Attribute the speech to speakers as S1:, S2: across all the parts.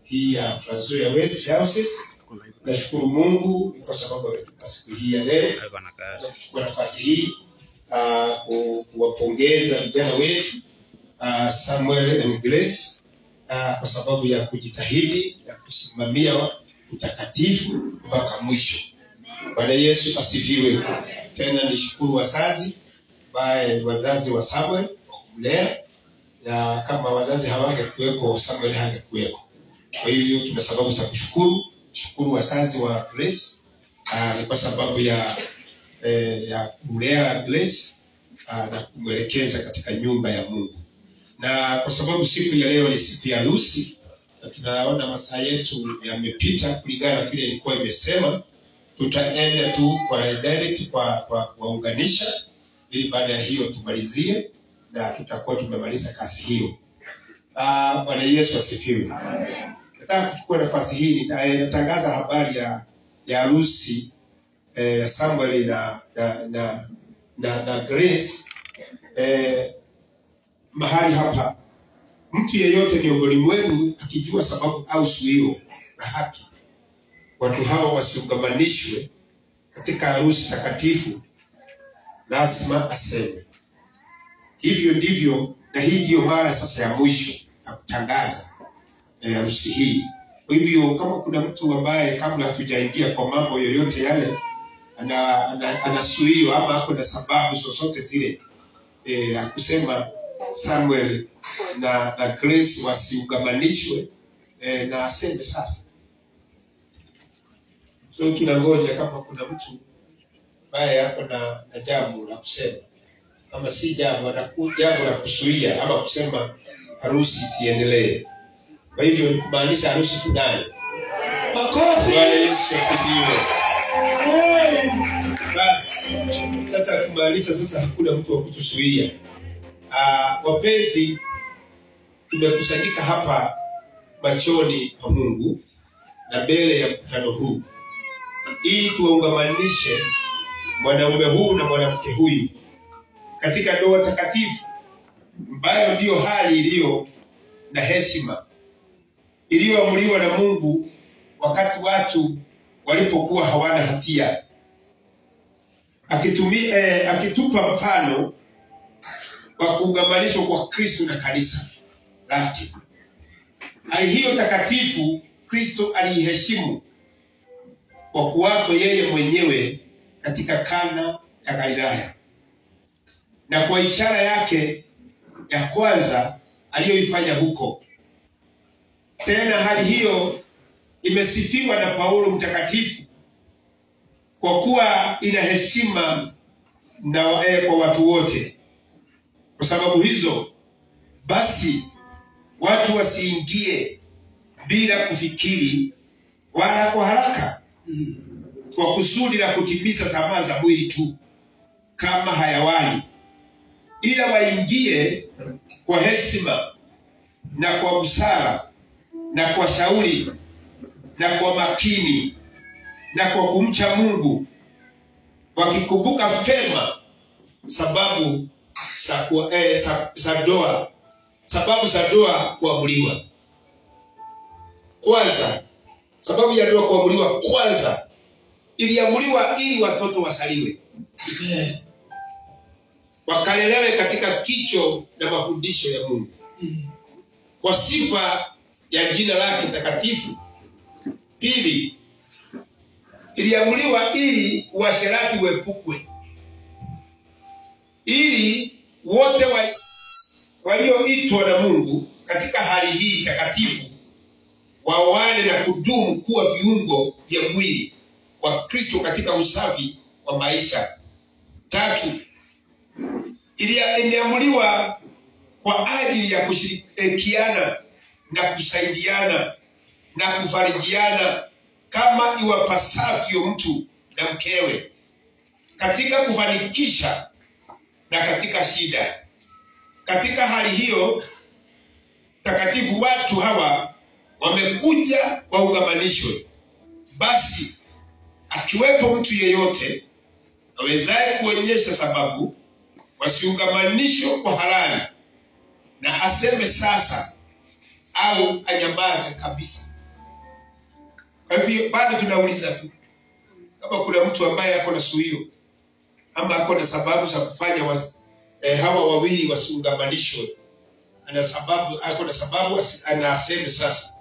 S1: hii ya Trans Nzoia West Diocese. Nashukuru Mungu kwa sababu ametupa siku hii ya leo. Kuchukua nafasi hii kuwapongeza vijana wetu Samuel and Grace kwa sababu ya kujitahidi na kusimamia utakatifu mpaka mwisho. Bwana Yesu asifiwe. Tena nishukuru wazazi wazazi wa Samuel kwa kumlea, na kama wazazi hawangekuweko Samuel hangekuweko. Kwa hivyo tuna sababu za kushukuru. Shukuru wazazi wa Grace ni kwa sababu ya kumlea Grace na kumwelekeza katika nyumba ya Mungu. Na kwa sababu siku ya leo ni siku ya harusi, na tunaona masaa yetu yamepita kulingana vile ilikuwa imesema, tutaenda tu kwa direct kwa kuunganisha ili baada ya hiyo tumalizie na tutakuwa tumemaliza kazi hiyo. Bwana Yesu asifiwe. Nataka kuchukua nafasi hii natangaza habari ya harusi ya Samuel na Grace. Mahali hapa mtu yeyote miongoni mwenu akijua sababu au suio la haki watu hao wasiungamanishwe katika harusi takatifu, lazima aseme. Hivyo ndivyo, na hii ndio mara sasa ya mwisho ya kutangaza harusi hii. Kwa hivyo kama kuna mtu ambaye kabla hatujaingia kwa mambo yoyote yale anasuio ama hapo na sababu zozote zile kusema Samuel na Grace wasiungamanishwe, na aseme sasa. So tunangoja kama kuna mtu ambaye hapo na jambo la kusema, kama si jambo la kusuia ama kusema harusi isiendelee. Kwa hivyo maanisha harusi tunayo. Makofi. Basi sasa kumaanisha sasa hakuna mtu wa kutusuia. Wapenzi, tumekusanyika hapa machoni pa Mungu na mbele ya mkutano huu ili tuungamanishe mwanaume huu na mwanamke huyu katika ndoa takatifu, ambayo ndiyo hali iliyo na heshima iliyoamuliwa na Mungu wakati watu walipokuwa hawana hatia, akitupa mfano wa kuungamanishwa kwa Kristo na kanisa lake. Hali hiyo takatifu Kristo aliheshimu kwa kuwako yeye mwenyewe katika Kana ya Galilaya, na kwa ishara yake ya kwanza aliyoifanya huko. Tena hali hiyo imesifiwa na Paulo mtakatifu kwa kuwa ina heshima kwa watu wote. Kwa sababu hizo basi watu wasiingie bila kufikiri wala kwa haraka, kwa kusudi la kutimiza tamaa za mwili tu kama hayawani, ila waingie kwa heshima na kwa busara na kwa shauri na kwa makini na kwa kumcha Mungu, wakikumbuka fema sababu za doa kuamuliwa. Kwanza, sababu ya doa kuamuliwa kwanza iliamuliwa ili watoto wasaliwe, wakalelewe katika kicho na mafundisho ya Mungu kwa sifa ya jina lake takatifu. Pili, iliamuliwa ili uasherati uepukwe, ili wote walioitwa na Mungu katika hali hii takatifu waoane na kudumu kuwa viungo vya mwili wa Kristo katika usafi wa maisha. Tatu, iliamuliwa kwa ajili ya kushirikiana na kusaidiana na kufarijiana kama iwapasavyo mtu na mkewe katika kufanikisha na katika shida. Katika hali hiyo takatifu watu hawa wamekuja waungamanishwe. Basi akiwepo mtu yeyote awezaye kuonyesha sababu wasiungamanishwe kwa halali, na aseme sasa au anyamaze kabisa. Kwa hivyo bado tunauliza tu kama kuna mtu ambaye ako na suio ama ako na sababu za kufanya hawa wawili wasiungamanishwe, ako na sababu anasema sasa,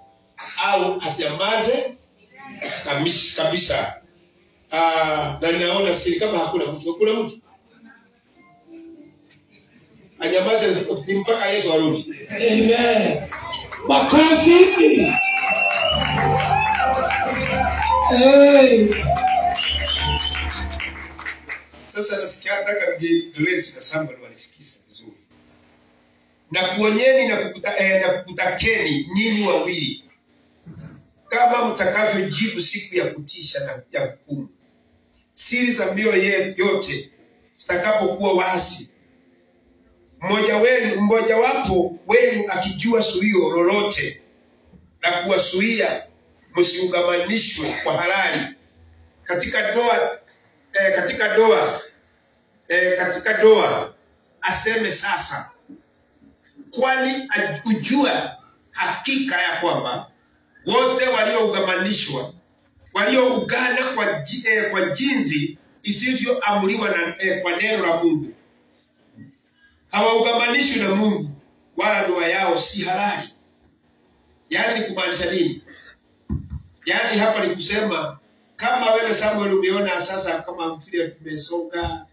S1: au asinyamaze kabisa. Na ninaona siri kama hakuna mtu anyamaze mpaka Yesu arudi.
S2: Amen. Makofi.
S1: Sasa nasikia nataka Grace na Samuel wanisikize vizuri. Na kuonyeni na kukutakeni nyinyi wawili kama mtakavyojibu siku ya kutisha na ya hukumu. Siri za mioyo yote zitakapokuwa wazi. Mmoja wapo wenu akijua suio lolote na kuwasuia msiungamanishwe kwa halali katika doa aseme sasa, kwani ujua hakika ya kwamba wote walioungamanishwa walioungana kwa jinsi isivyoamriwa kwa neno la Mungu hawaungamanishwi na Mungu, wala ndoa yao si halali. Yaani ni kumaanisha nini? Yaani hapa ni kusema kama wewe Samuel umeona sasa kama vile tumesonga,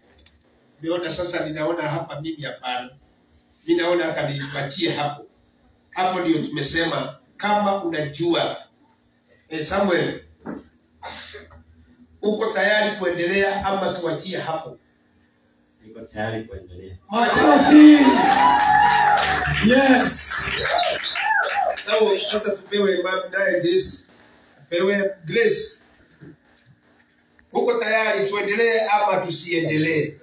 S1: umeona sasa ninaona hapa mimi hapana. Mimi naona akanipatie hapo. Hapo ndio tumesema kama unajua Samuel uko tayari kuendelea ama tuachie hapo?
S3: Niko tayari kuendelea.
S2: Makofi. Yes.
S1: Sasa tupewe Grace. Tupewe Grace. Uko tayari tuendelee ama tusiendelee?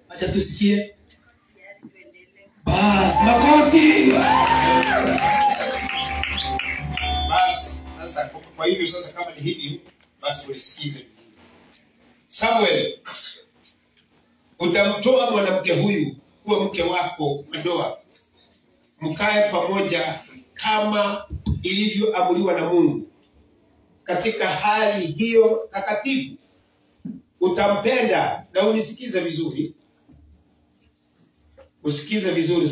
S2: Acha tusikie. Bas, makofi.
S1: Bas, sasa kwa hivyo sasa kama ni hivi basi unisikize. Samuel, utamtoa mwanamke huyu kuwa mke wako wa ndoa, mkae pamoja kama ilivyoamriwa na Mungu. Katika hali hiyo takatifu utampenda, na unisikize vizuri. Usikize vizuri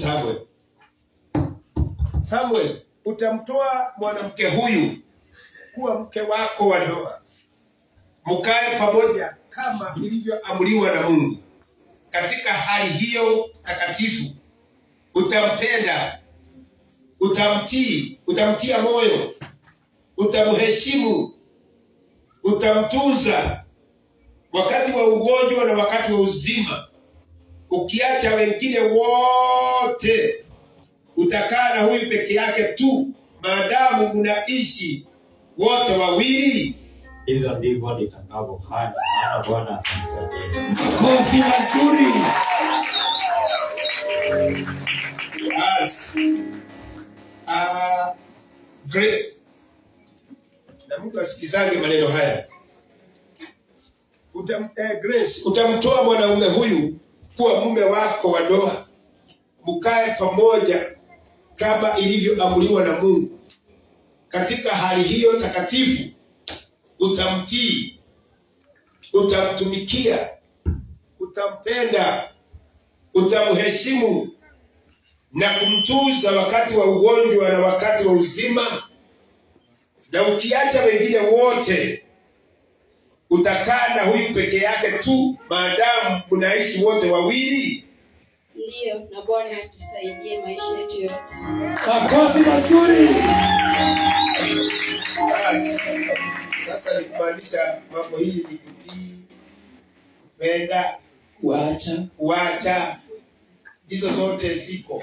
S1: Samuel, utamtoa mwanamke huyu kuwa mke wako wa ndoa, mkae pamoja kama ilivyoamriwa na Mungu. Katika hali hiyo takatifu utampenda, utamtia moyo, utamheshimu, utamtunza wakati wa ugonjwa na wakati wa uzima. Ukiacha wengine wote, utakaa na huyu peke yake tu maadamu mnaishi wote wawili.
S3: Hivyo ndivyo nitakavyofanya, maana Bwana atanifanyia.
S2: Makofi mazuri.
S1: Yes. Great. Na mtu asikizange maneno haya. Grace, utamtoa mwanaume huyu kuwa mume wako wa ndoa, mkae pamoja kama ilivyoamriwa na Mungu. Katika hali hiyo takatifu utamtii, utamtumikia, utampenda, utamheshimu na kumtunza wakati wa ugonjwa na wakati wa uzima. Na ukiacha wengine wote, utakaa na huyu peke yake tu maadamu unaishi wote wawili.
S4: Ndiyo, na Bwana atusaidie maisha yetu yote.
S2: Makofi mazuri.
S1: Sasa ni kumaanisha mambo hii ni kutii, kupenda, kuacha. Hizo zote ziko.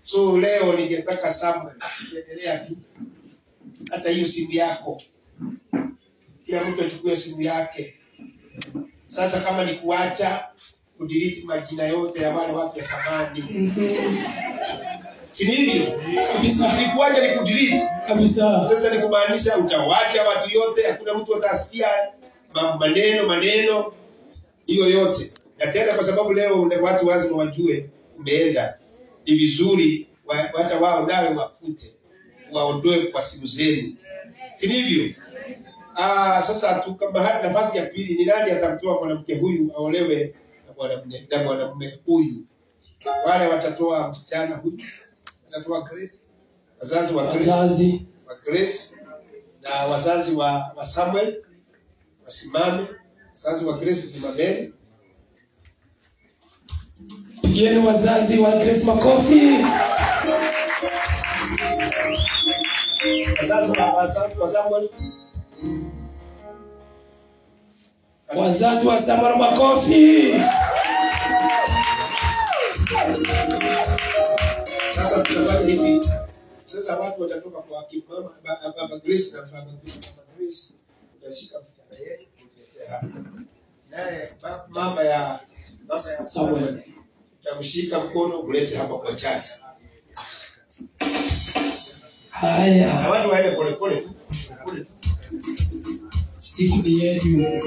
S1: So leo ningetaka Samuel kuendelea tu. Hata hiyo simu yako, kila mtu achukue simu yake. Sasa kama ni kuacha, kudelete majina yote ya wale watu wa zamani. Si ndivyo? Kabisa. Ni kuacha ni kudelete.
S2: Kabisa.
S1: Sasa ni kumaanisha utawacha watu yote, hakuna mtu atasikia maneno hiyo yote. Na tena kwa sababu leo watu lazima wajue umeenda, ni vizuri hata wao nawe wafute, waondoe kwa simu zenu, si ndivyo? Sasa tukama nafasi ya pili, ni nani atamtoa mwanamke huyu aolewe na mwanamume huyu? Wale watatoa msichana huyu, watatoa Grace, wazazi wa Grace na wazazi wa Samuel wasimame. Wazazi wa Grace simameni.
S2: Pigieni wazazi wa Grace makofi.
S1: Wazazi wa Samuel,
S2: wazazi wa Samuel makofi.
S1: Sasa tutafanya hivi. Sasa watu watatoka kwa mama baba Grace na baba Grace. Utashika msichana yeye kutetea hapa. Naye mama ya
S2: Samuel
S1: utamshika mkono ulete hapa kwa chacha.
S2: Haya.
S1: Na watu waende pole pole tu.
S2: Siku ni yenu.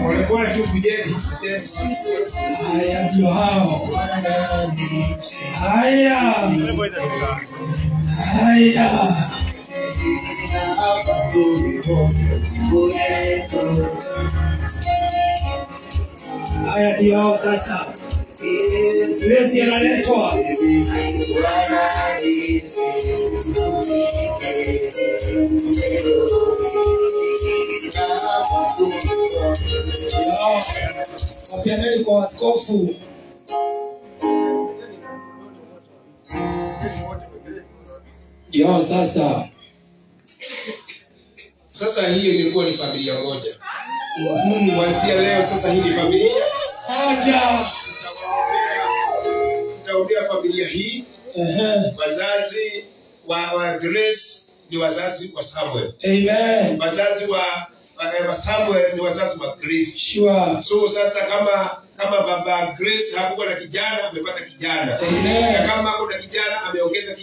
S1: Pole pole tu kujeni.
S2: Haya ndio hao. Haya. Haya ndio hao sasa. Siwezi analetwa. Wapianeni kwa askofu. Ndio sasa.
S1: Sasa hiyo ilikuwa ni familia moja. Kuanzia leo sasa hii ni familia
S2: moja.
S1: Tutaombea familia hii. Wazazi wa Grace ni wazazi wa Samuel.
S2: Amen.
S1: Wazazi wa Samuel ni wazazi wa Grace.
S2: Sure.
S1: So sasa kama baba Grace hakuwa na kijana, amepata kijana.
S2: Amen.
S1: Na kama kuna kijana ameongeza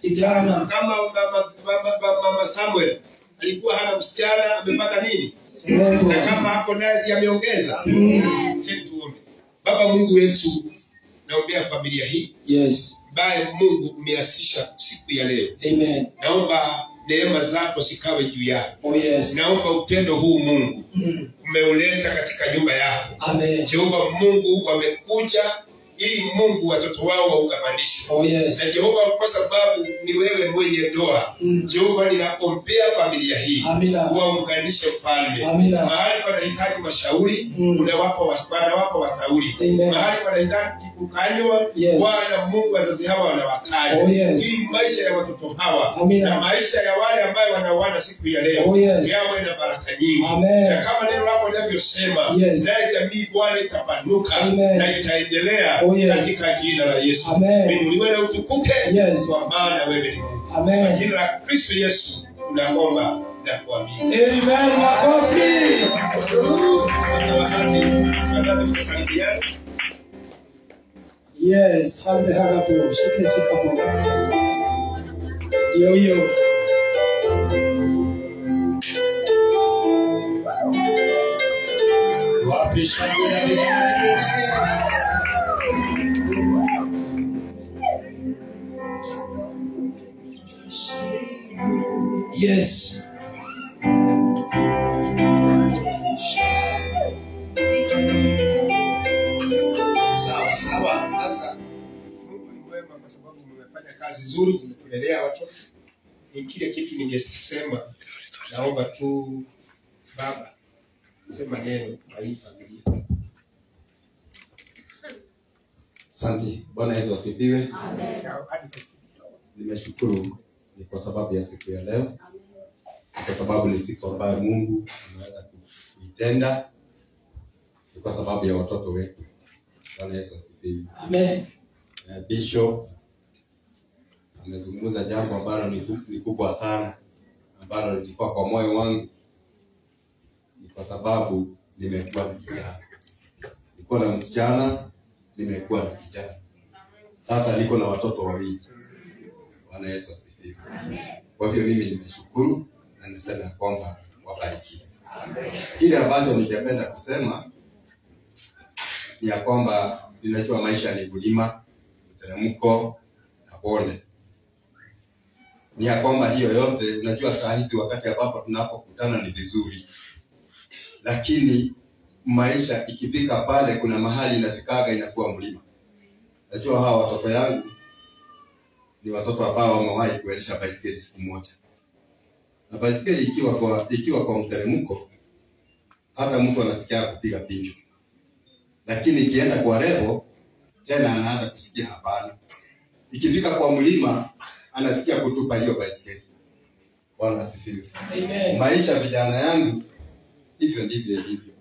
S1: kijana. Kama mama Samuel alikuwa hana msichana, amepata nini? Na kama hapo naye si ameongeza. Tuombe. Baba Mungu wetu, naombea familia hii.
S2: Yes.
S1: Bae Mungu umeasisha siku ya leo.
S2: Amen.
S1: Naomba neema zako zikawe juu yao.
S2: Oh yes.
S1: Naomba upendo huu Mungu umeuleta katika nyumba yako.
S2: Amen.
S1: Jehova Mungu wamekuja ili Mungu watoto wao waunganishwe.
S2: Oh yes.
S1: Na Jehova kwa sababu ni wewe mwenye ndoa. Jehova ninaombea familia hii.
S2: Amina.
S1: Waunganishe mfalme.
S2: Amina.
S1: Mahali panahitaji mashauri, unawapa washauri. Mahali panahitaji kukanywa, Bwana Mungu wazazi hawa wanawakanya.
S2: Oh yes.
S1: Ili maisha ya watoto hawa.
S2: Amina.
S1: Na maisha ya wale ambao wanaoana siku ya leo.
S2: Oh yes.
S1: Yawe na baraka nyingi.
S2: Amen.
S1: Na kama neno lako linavyosema,
S2: yes.
S1: naye jamii Bwana itapanuka na itaendelea.
S2: Oh yes.
S1: Katika jina la Yesu.
S2: Amen.
S1: Inuliwe na utukuke.
S2: Yes.
S1: Kwa maana wewe ni Mungu.
S2: Amen.
S1: Kwa jina la Kristo Yesu tunaomba na kuamini.
S2: Amen. Makofi.
S1: Wazazi mtasalimiana.
S2: Yes, hande hapo. Shika hapo. Yo. Wapi shangwe na bidii. Yes.
S1: Sawa. Sasa Mungu ni mwema kwa sababu mmefanya kazi nzuri, mmetulelea watoto. Ni kile kitu ningesema, naomba tu baba sema neno kwa hii familia.
S5: Asante. Bwana Yesu asifiwe.
S1: Amen.
S5: Nimeshukuru ni kwa sababu ya siku ya leo. Kwa sababu ni siku ambayo Mungu anaweza kuitenda. Ni kwa sababu ya watoto wetu. Bwana Yesu asifiwe.
S2: Amen.
S5: Bishop amezungumza jambo ambalo ni kubwa sana, ambalo lilikuwa kwa moyo wangu. Ni kwa sababu nimekuwa na kijana. Nilikuwa na msichana, nimekuwa na kijana. Sasa niko na watoto wawili. Bwana Yesu asifiwe. Amen. Kwa hivyo mimi nimeshukuru na nasema kwamba wabarikiwe. Amen. Kile ambacho ningependa kusema ni ya kwamba ninajua maisha ni kulima, mteremko na bonde. Ni ya kwamba hiyo yote unajua saa hizi wakati ambapo tunapokutana ni vizuri. Lakini maisha ikifika pale kuna mahali inafikaga inakuwa mlima. Najua hawa watoto yangu ni watoto ambao wamewahi kuendesha baisikeli siku moja. Na baisikeli ikiwa kwa mteremko hata mtu anasikia kupiga pinjo. Lakini ikienda kwa level tena anaanza kusikia hapana. Ikifika kwa mlima anasikia kutupa hiyo baisikeli. Bwana asifiwe.
S2: Amen.
S5: Maisha vijana yangu hivyo ndivyo hivyo.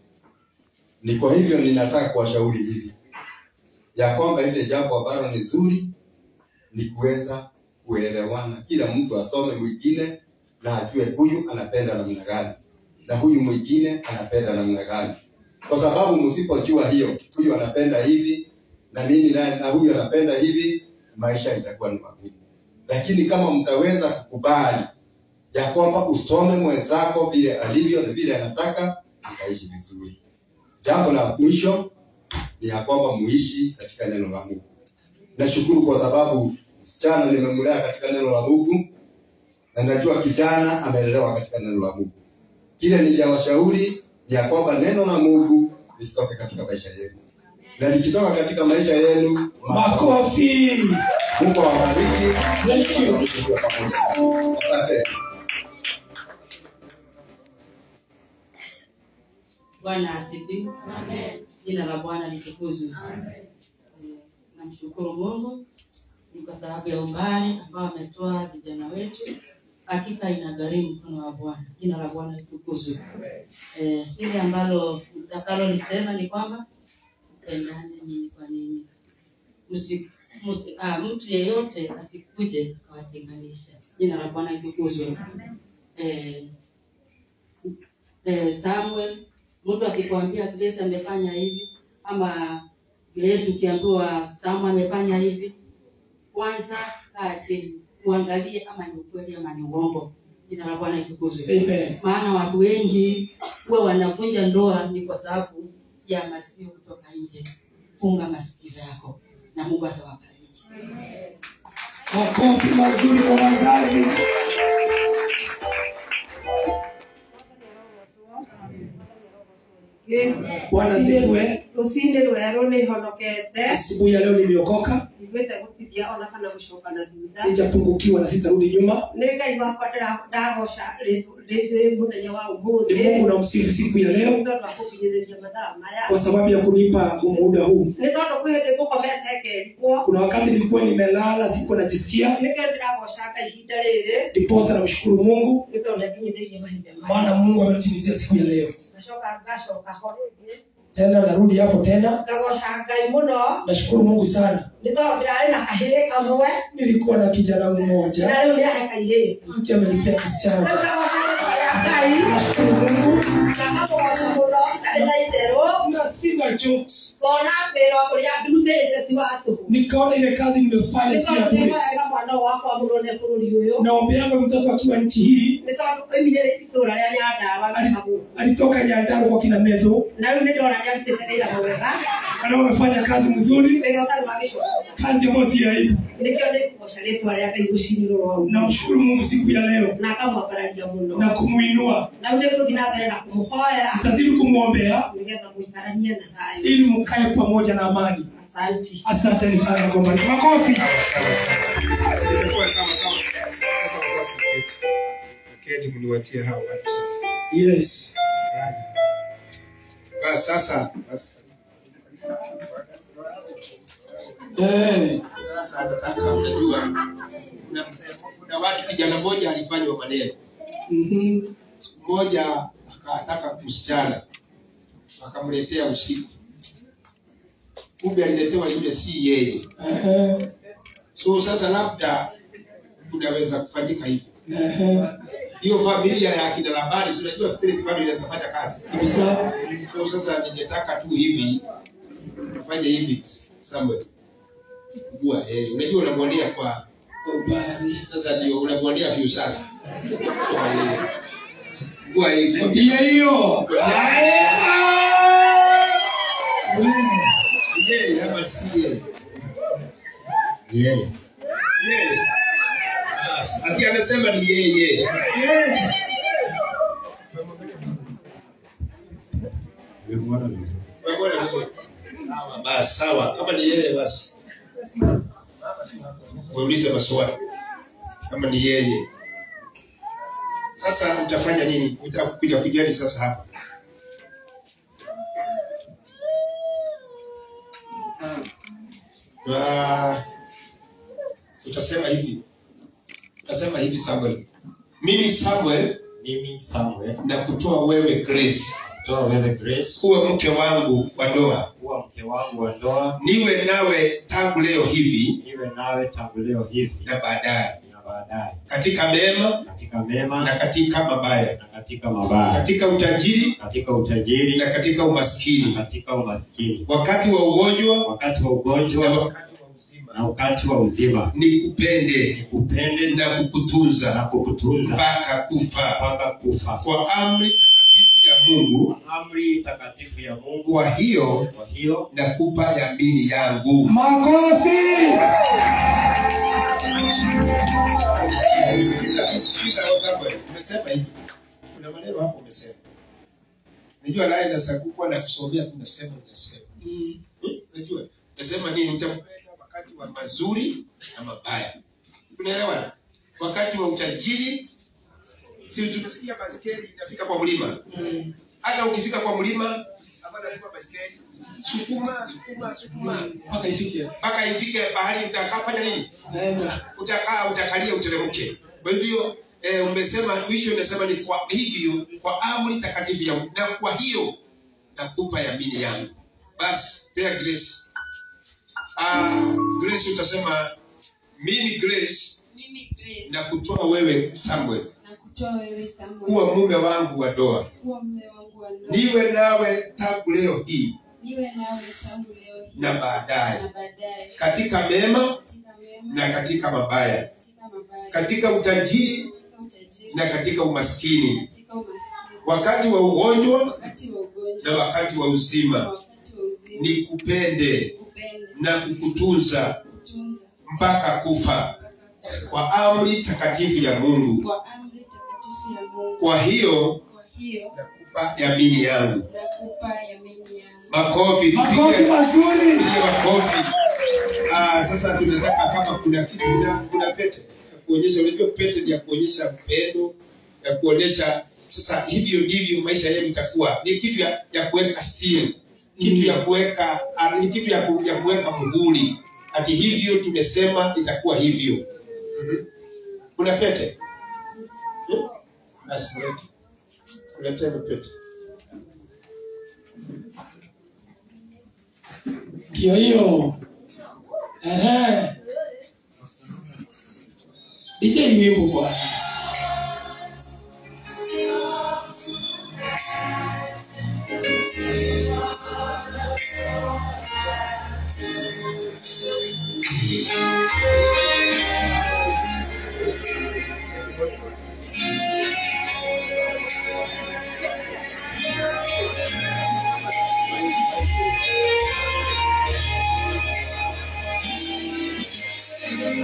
S5: Ni kwa hivyo ninataka kuwashauri hivi ya kwamba ile jambo ambalo ni nzuri ni kuweza kuelewana. Kila mtu asome mwingine na ajue huyu anapenda namna gani na huyu mwingine anapenda namna gani. Kwa sababu msipojua hiyo, huyu anapenda hivi na mimi na huyu anapenda hivi, maisha itakuwa ni magumu. Lakini kama mtaweza kukubali ya kwamba usome mwenzako vile alivyo na vile anataka, mtaishi vizuri. Jambo la mwisho ni ya kwamba muishi katika neno la Mungu. Nashukuru kwa sababu msichana nimemlea katika neno la Mungu na najua kijana amelelewa katika neno la Mungu. Kile niliwashauri ni ya kwamba neno la Mungu lisitoke katika maisha yenu. Na likitoka katika maisha yenu,
S2: Makofi.
S5: Mungu awabariki.
S2: Thank you.
S5: Asante.
S6: Bwana asifiwe. Amen. Jina la Bwana litukuzwe. Amen. Namshukuru Mungu ni kwa sababu ya umbali ambao ametoa vijana wetu. Hakika inagharimu mkono wa Bwana. Jina la Bwana litukuzwe. Ile ambalo nitakalo nisema ni kwamba pendane nyinyi kwa nini. Mtu yeyote asikuje akawatenganisha. Jina la Bwana litukuzwe. Samuel, mtu akikwambia Grace amefanya hivi ama Grace ukiambiwa Samuel amefanya hivi, kwanza kaa chini uangalie kama ni ukweli ama ni uongo. Jina la Bwana litukuzwe.
S2: Amen.
S6: Maana watu wengi huwa wanavunja ndoa ni kwa sababu ya masikio kutoka nje. Funga masikio yako na Mungu atawabariki.
S2: Makofi mazuri kwa wazazi. Bwana asifiwe.
S7: Usinde rwero ni honokete.
S2: Asubuhi ya leo nimeokoka.
S7: Nigwete gutithia ona kana gushoka na thutha.
S2: Sijapungukiwa na sitarudi nyuma.
S7: Ni Ngai wakwa ndagosha rĩthĩ mũthenya wa ũmũthĩ.
S2: Ni Mungu namsifu siku ya leo
S7: Nĩ tondũ wa kũnginyĩrĩria mathaa maya.
S2: kwa sababu ya kunipa muda huu.
S7: Nĩ tondũ kwĩ hĩndĩ ngũkomete ngerigwo.
S2: Kuna wakati nilikuwa nimelala, sikuwa najisikia.
S7: Nĩkĩo ndĩragoca Ngai ihinda rĩrĩ.
S2: Ndiposa namshukuru Mungu
S7: Nĩ tondũ nĩnginyĩrĩirie mahinda maya.
S2: maana Mungu amenitimizia siku ya leo.
S7: Ngacoka ho rĩngĩ.
S2: Tena narudi hapo tena.
S7: Ngagoca Ngai mũno.
S2: Nashukuru Mungu sana.
S7: Nĩ tondũ ndĩrarĩ na kahĩĩ kamwe.
S2: Nilikuwa na kijana mmoja.
S7: Na rĩu nĩahe kairĩtu.
S2: Haki amenipea kisichana.
S7: Ngagoca Ngai.
S2: Nashukuru Mungu.
S7: Ngagoca mũno itarĩ na itherũ.
S2: Na sina jokes.
S7: Kona mbere ũrĩa ndutĩte ti wa tũhũ.
S2: Nikaona ile kazi nimefanya si ya bure.
S7: Mwana wakwa mũrone bũrũri ũyũ.
S2: Naombeanga mtoto akiwa nchi hii.
S7: Nĩ tondũ oimire itũũra rĩa Nyandarua
S2: Alitoka Nyandarua kwa kina Metho.
S7: na rĩu nĩ ndona nĩarutĩte wĩra mwega.
S2: Ana wamefanya kazi nzuri.
S7: Wĩra ũtarĩ wa gĩcoka.
S2: Kazi ambayo si ya aibu.
S7: Nĩkĩo ndĩkũgoca rĩĩtwa rĩa Ngai gũcinĩrwo hau.
S2: Namshukuru Mungu siku ya leo
S7: Na akamwambararia mũno.
S2: na kumuinua.
S7: Na rĩu nĩgũthiĩ na mbere na kũmũhoera
S2: Tazidi kumwombea
S7: nĩgetha mũikaranie na thayũ.
S2: ili mkae pamoja na amani.
S7: Asante.
S2: Asante sana kwa makofi. Makofi.
S1: Ilikuwa sawa sawa. Sasa keti mliwatia hao watu sasa.
S2: Yes.
S1: Basi sasa sasa nataka unajua kuna watu kijana mmoja alifanywa maneno. Siku moja akataka msichana akamletea usiku. Kumbe aliletewa yule si yeye. So sasa labda kunaweza kufanyika hivyo. Hiyo familia ya kina Labani, unajua spirit family inafanya kazi.
S2: Kabisa.
S1: So sasa ningetaka tu hivi tufanye hivi Samuel. Unajua unamwonea kwa
S2: Ubari.
S1: sasa ndio unamwonea view sasa. Kwa
S2: Ndio hiyo.
S1: ama si yeye?
S3: Yeye.
S1: Yeye. Basi, ati anasema ni yeye.
S3: Nimemwona vizuri.
S1: Umemwona vizuri? Sawa, basi sawa. Kama ni yeye basi. Uulize maswali. Kama ni yeye. Sasa utafanya nini? Utakuja kujani sasa hapa. Utasema hivi. Utasema hivi Samuel. Mimi Samuel na kutoa wewe Grace.
S3: Toa wewe Grace.
S1: Uwe mke wangu wa ndoa.
S3: Kuwa mke wangu wa ndoa.
S1: Niwe nawe tangu leo hivi.
S3: Niwe nawe tangu leo hivi.
S1: Na baadaye. Katika
S3: Katika mema.
S1: Na katika mabaya.
S3: Na katika mabaya.
S1: Katika utajiri.
S3: Katika utajiri.
S1: Na katika umaskini.
S3: Na katika umaskini.
S1: Wakati wa ugonjwa.
S3: Wakati wa ugonjwa. Na wakati wa uzima.
S1: Nikupende na kukutunza.
S3: Na kukutunza.
S1: Mpaka kufa. Kwa amri takatifu ya Mungu.
S3: Amri takatifu ya Mungu.
S1: Kwa hiyo nakupa yamini yangu.
S2: Makofi.
S1: Sikiza Samuel, umesema hivi. Kuna maneno hapo umesema. Najua naye nasakuwa na kusomea tunasema. Unajua? Nasema nini? Utampenda wakati wa mazuri na mabaya. Unaelewa? Wakati wa utajiri, si tunasikia baskeli inafika kwa mlima. Hata ukifika kwa mlima, hapana kwa baskeli. Sukuma. Mpaka ifike bahari utakafanya nini? Utakalia uteremke. Kwa hivyo umesema hicho unasema ni kwa hivyo kwa amri takatifu ya Mungu. Na kwa hiyo nakupa yamini yangu. Basi pia Grace. Grace utasema mimi Grace na kutoa wewe Samuel. Kuwa mume wangu wa ndoa. Niwe nawe tangu leo hii. Na baadaye. Katika mema na katika mabaya. Katika utajiri na katika umaskini. Wakati wa ugonjwa na wakati wa uzima. Nikupende na kukutunza mpaka kufa. Kwa amri takatifu ya Mungu. Kwa hiyo nakupa yamini yangu. Makofi
S2: mazuri.
S1: Makofi. Sasa tunataka kama kuna kitu kuna pete ya kuonyesha, unajua pete ni ya kuonyesha upendo, ya kuonyesha sasa hivyo ndivyo maisha yenu itakuwa. Ni kitu ya kuweka seal, kitu ya kuweka kitu ya kuweka muhuri. Ati hivyo tumesema itakuwa hivyo. Kuna pete? Basi kuleta pete.
S2: Hiyo. DJ wimbo bwana.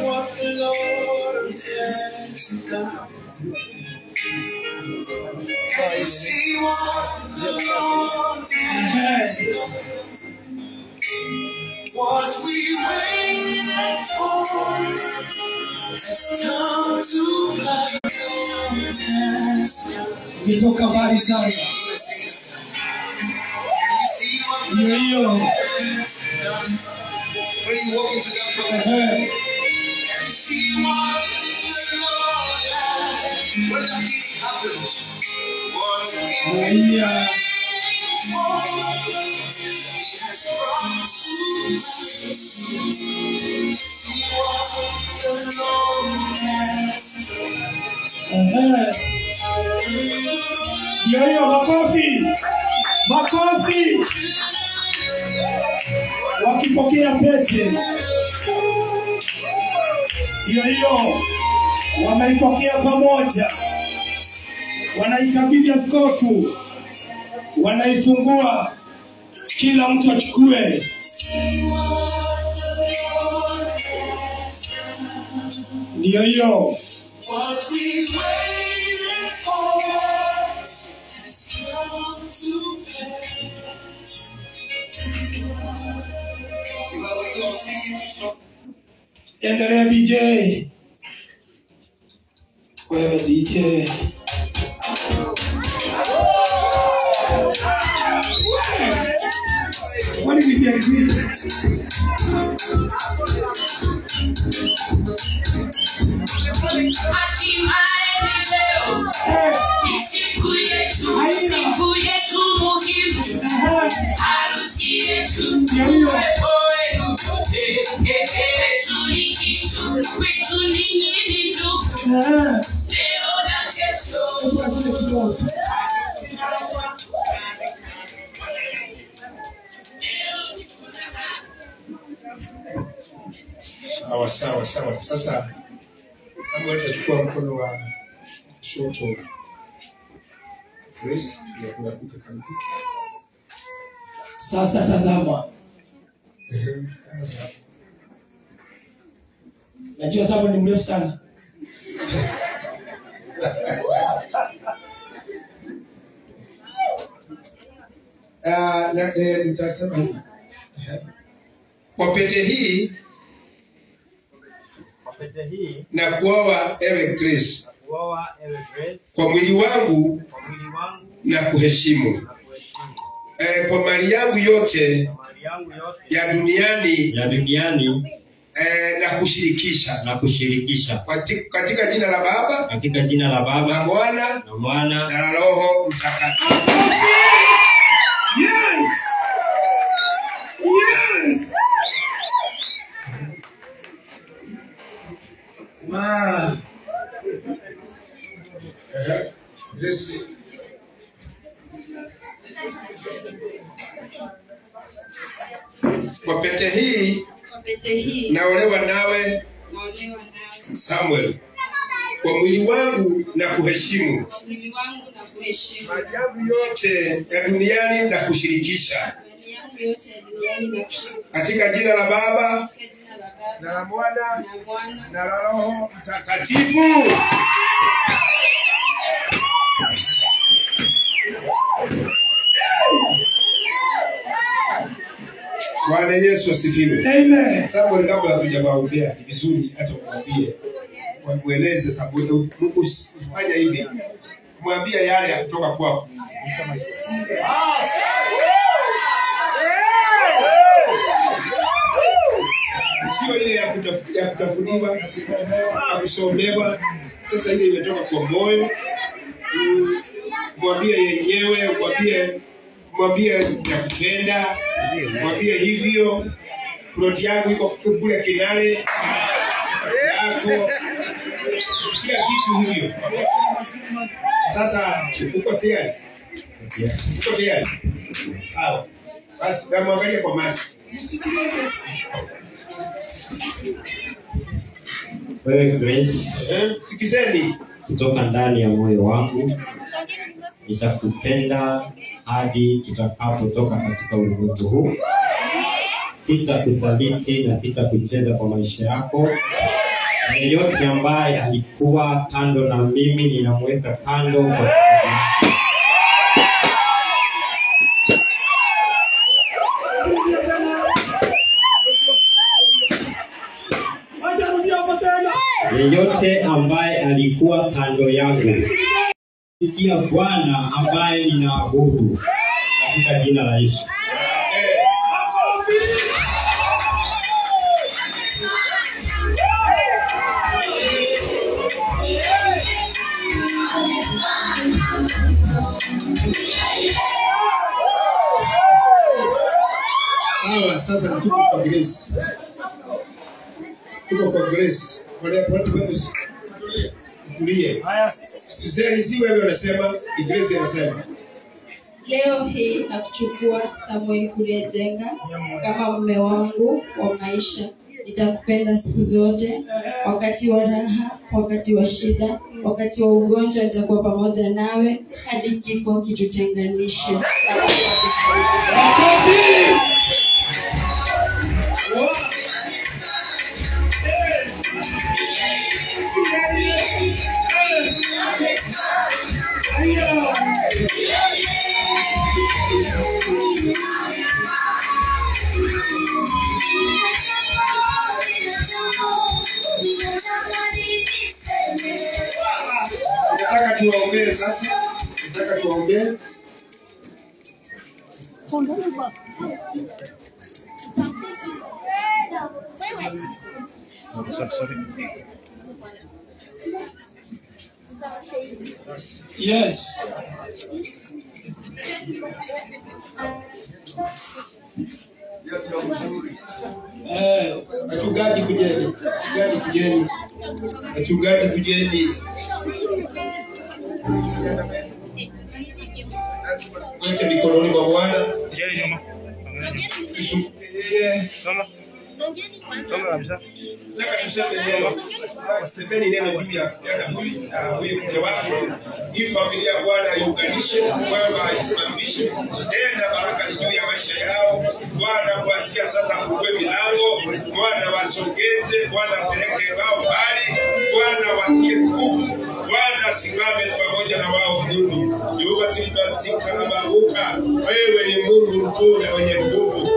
S8: What the Lord has done. Can you see what the Lord has done? What we waited for has come to pass.
S2: Nitoka mbali sana. Hiyo.
S8: When you walk into that property, see what the Lord has. When that meeting happens, what we wait for, He has brought to pass. See what the Lord has done.
S2: Hiyo makofi. Wakipokea pete. Hiyo wameipokea pamoja. Wanaikabidhi askofu. Wanaifungua. Kila mtu achukue. Ndio hiyo.
S8: What we waited for has come to pass. Well, we gonna sing it to some.
S2: Endelea DJ. Wewe DJ. What did we do?
S1: Sawa. Sasa kama tutachukua mkono wa kushoto Grace ya kunakuta kambi.
S2: Sasa tazama. Najua sababu ni mrefu sana.
S1: Nitasema hivi. Kwa pete hii na kuoa ewe Grace kwa mwili wangu na kuheshimu kwa mali yangu yote ya duniani na kushirikisha katika jina la Baba na Mwana na Roho Mtakatifu.
S2: Yes.
S1: Wow. Yes. Kwa pete hii naolewa nawe Samuel kwa mwili wangu na kuheshimu mali yangu yote ya duniani na kushirikisha katika jina la Baba na la Mwana na la Roho Mtakatifu. Bwana Yesu asifiwe.
S2: Amen.
S1: Sababu kabla hatujawaambia ni vizuri hata umwambie. Wakueleze sababu Mungu fanya hivi. Mwambie yale ya kutoka kwako. Sio ile ya kutafuniwa, ya kusomewa. Sasa ile imetoka kwa moyo. Mwambie yenyewe, mwambie nakupenda, mwambie hivyo. Ploti yangu iko kule Kinale. Yako. Kila kitu hivyo. Sasa uko tayari? Uko tayari? Sawa. Basi namwangalia kwa macho.
S3: Wewe Grace,
S1: sikizeni
S3: kutoka ndani ya moyo wangu nitakupenda hadi tutakapotoka katika ulimwengu huu. Sitakusaliti na sitakucheza kwa maisha yako. Yeyote ambaye alikuwa kando na mimi ninamweka kando kwa yeyote ambaye alikuwa kando yangu ikia Bwana ambaye ninaabudu katika jina la Yesu.
S1: Sawa, sasa tuko kwa Grace. Tuko kwa Grace. Tulie. Sikizeni, si wewe unasema, Grace anasema.
S4: Leo hii nakuchukua Samuel Kuliajenga kama mume wangu wa maisha. Nitakupenda siku zote, wakati wa raha, wakati wa shida, wakati wa ugonjwa nitakuwa pamoja nawe hadi kifo kitutenganishe.
S1: Nataka tuwaombee sasa. Nataka tuwaombee.
S2: Sorry. Yes.
S1: Wachungaji kujeni. Wachungaji kujeni. Weke mikononi mwa Bwana.
S9: Kama kabisa.
S1: Nataka tuseme neno. Wasemeni neno juu ya huyu mke wake. Hii familia Bwana iunganishe, Bwana aisimamishe. Tena baraka juu ya maisha yao. Bwana kuanzia sasa fungue milango. Bwana wasongeze, Bwana apeleke wao mbali. Bwana watie nguvu. Bwana simame pamoja na wao Mungu. Jehova tulibasika na baruka. Wewe ni Mungu mkuu na mwenye nguvu.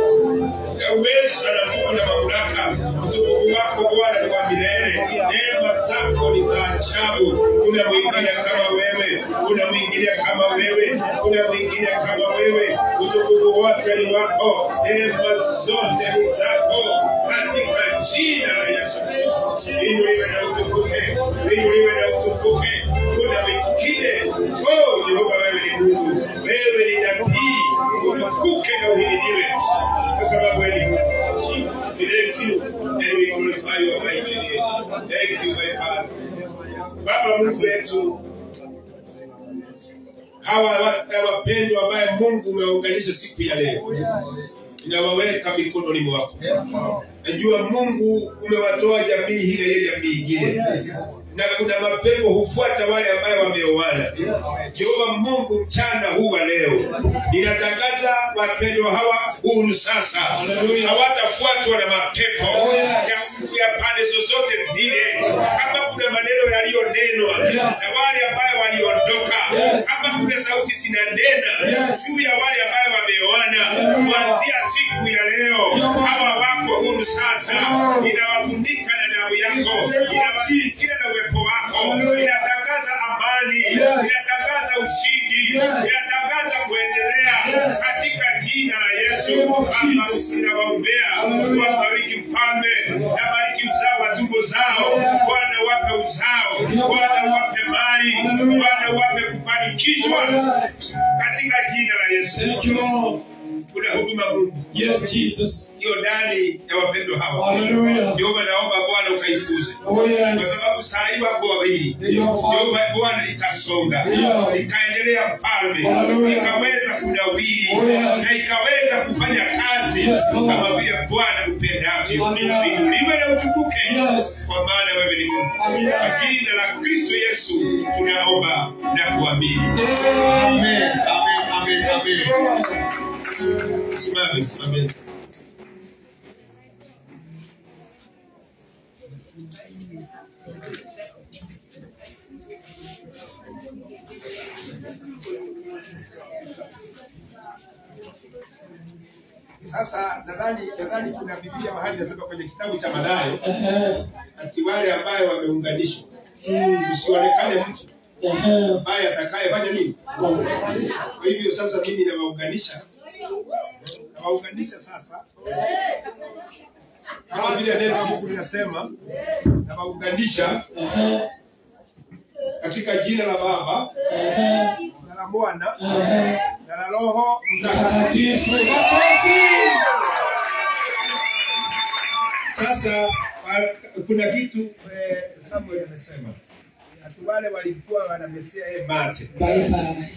S1: Uweza na nguvu na mamlaka. Utukufu wako Bwana ni wa milele. Neema zako ni za ajabu. Kuna mwingine kama wewe. Kuna mwingine kama wewe. Kuna mwingine kama wewe. Utukufu wote ni wako. Neema zote ni zako. Katika jina la Yesu Kristo. Inuliwe na utukuke. Inuliwe na utukuke. Kuna mwingine. Oh, Jehova wewe ni Mungu. Wewe ni nabii. Utukuke na uhimidiwe. Kwa sababu wewe ni Mungu. Thank you. And we glorify your mighty name. Thank you, my Father. Baba Mungu wetu, hawa wapendwa ambaye Mungu umeunganisha siku ya leo, ninawaweka mikononi mwako. Najua Mungu umewatoa jamii hile ile jamii ingine. Na kuna mapepo hufuata wale ambao wameoana. Jehova Mungu mchana huu wa leo, ninatangaza wapendwa hawa huru sasa. Hawatafuatwa na mapepo ya pande zozote zile. Kama kuna maneno yaliyonenwa na wale ambao waliondoka, kama kuna sauti zinanena juu ya wale ambao wameoana, kuanzia siku ya leo hawa wako huru sasa. Ninawafunika na damu yako, ninawazingira na uwepo wako, ninatangaza amani, ninatangaza ushindi, ninatangaza kuendelea katika jina la Yesu. Baba, ninawaombea, wabariki mfalme, nabariki uzao wa tumbo zao. Bwana wape uzao, Bwana wape mali, Bwana wape kufanikishwa katika jina la Yesu. Kuna huduma Mungu.
S2: Yes, Jesus.
S1: Hiyo ndani ya wapendwa hawa.
S2: Hallelujah.
S1: Jehova naomba Bwana ukaikuze.
S2: Oh yes.
S1: Kwa sababu saa hii wako wawili. Jehova Bwana ikasonga. Ikaendelea mfalme. Ikaweza kunawiri. Na ikaweza kufanya kazi kama vile Bwana upendavyo. Inuliwe na utukuke. Kwa maana wewe ni Mungu. Kwa jina la Kristo Yesu tunaomba na kuamini. Amen. Amen. Amen. Amen. Simame. Sasa nadhani kuna Biblia mahali nasema kwenye kitabu cha Mathayo ati wale ambao wameunganishwa usionekane mtu ambaye atakayefanya nini. Kwa hivyo sasa mimi nawaunganisha sasa kama vile neno la Mungu linasema, nawaunganisha katika jina la Baba na la Mwana na la Roho Mtakatifu. Sasa kuna kitu Samuel amesema, ati wale walikuwa wanamesia mate.
S2: Bye bye.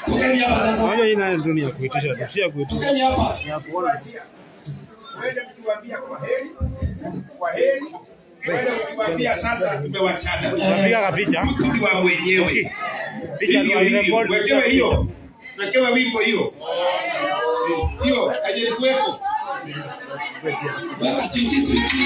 S2: Tukeni hapa sasa.
S9: Moja hii nayo ndio ni ya kuitisha, tusia kuitisha.
S2: Tukeni hapa.
S9: Ya kuona.
S1: Wewe mtuambia kwa heri. Kwa heri. Wewe mtuambia sasa tumewachana.
S9: Napiga picha.
S1: Mtu wa mwenyewe. Picha ndio record. Wekewe hiyo. Wekewe wimbo hiyo. Hiyo hajaikuwepo.
S2: Weka switi switi.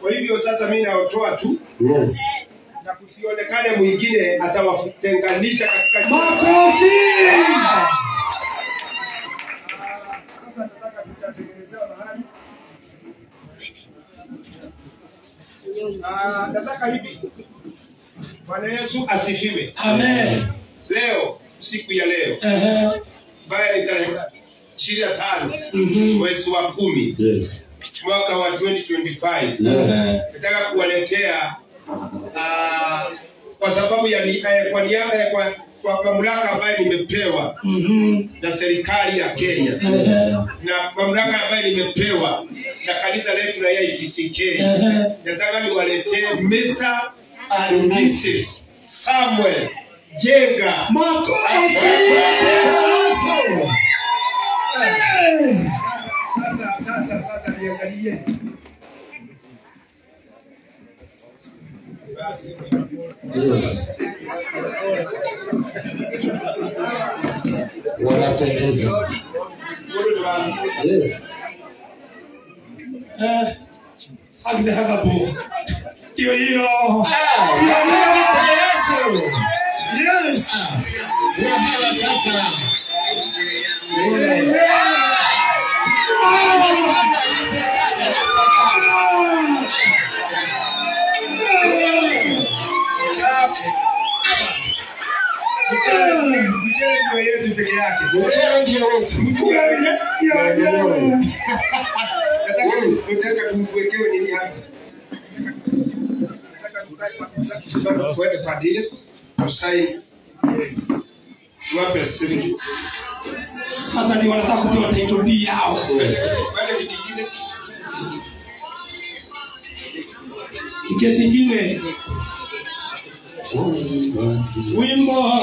S1: Kwa hivyo sasa mimi naotoa tu. Yes. Na kusionekane mwingine atawatenganisha katika
S2: makofi.
S1: Sasa nataka tutatengenezea mahali. Nataka hivi. Bwana Yesu asifiwe.
S2: Amen.
S1: Leo siku ya leo. Baya ni tarehe 25 mwezi wa 10. Yes. Mwaka wa 2025. Nataka kuwaletea kwa sababu ya kwa niaba ya kwa mamlaka ambayo nimepewa na serikali ya Kenya na mamlaka ambayo nimepewa na kanisa letu la IGCK. Nataka niwaletee Mr. and Mrs. Samuel Jenga. Sasa niangalie.
S10: wanapendeza. Yes.
S2: Agde hagabu. Hiyo. Yes.
S10: Sasa.
S1: Nataka kumwekewe nini hapa? Nataka kuweka padile, usaini. Wape siri.
S2: Sasa ni wanataka kutoa title deed yao.
S1: Wale kingine.
S2: Kiketi kingine. Wimbo.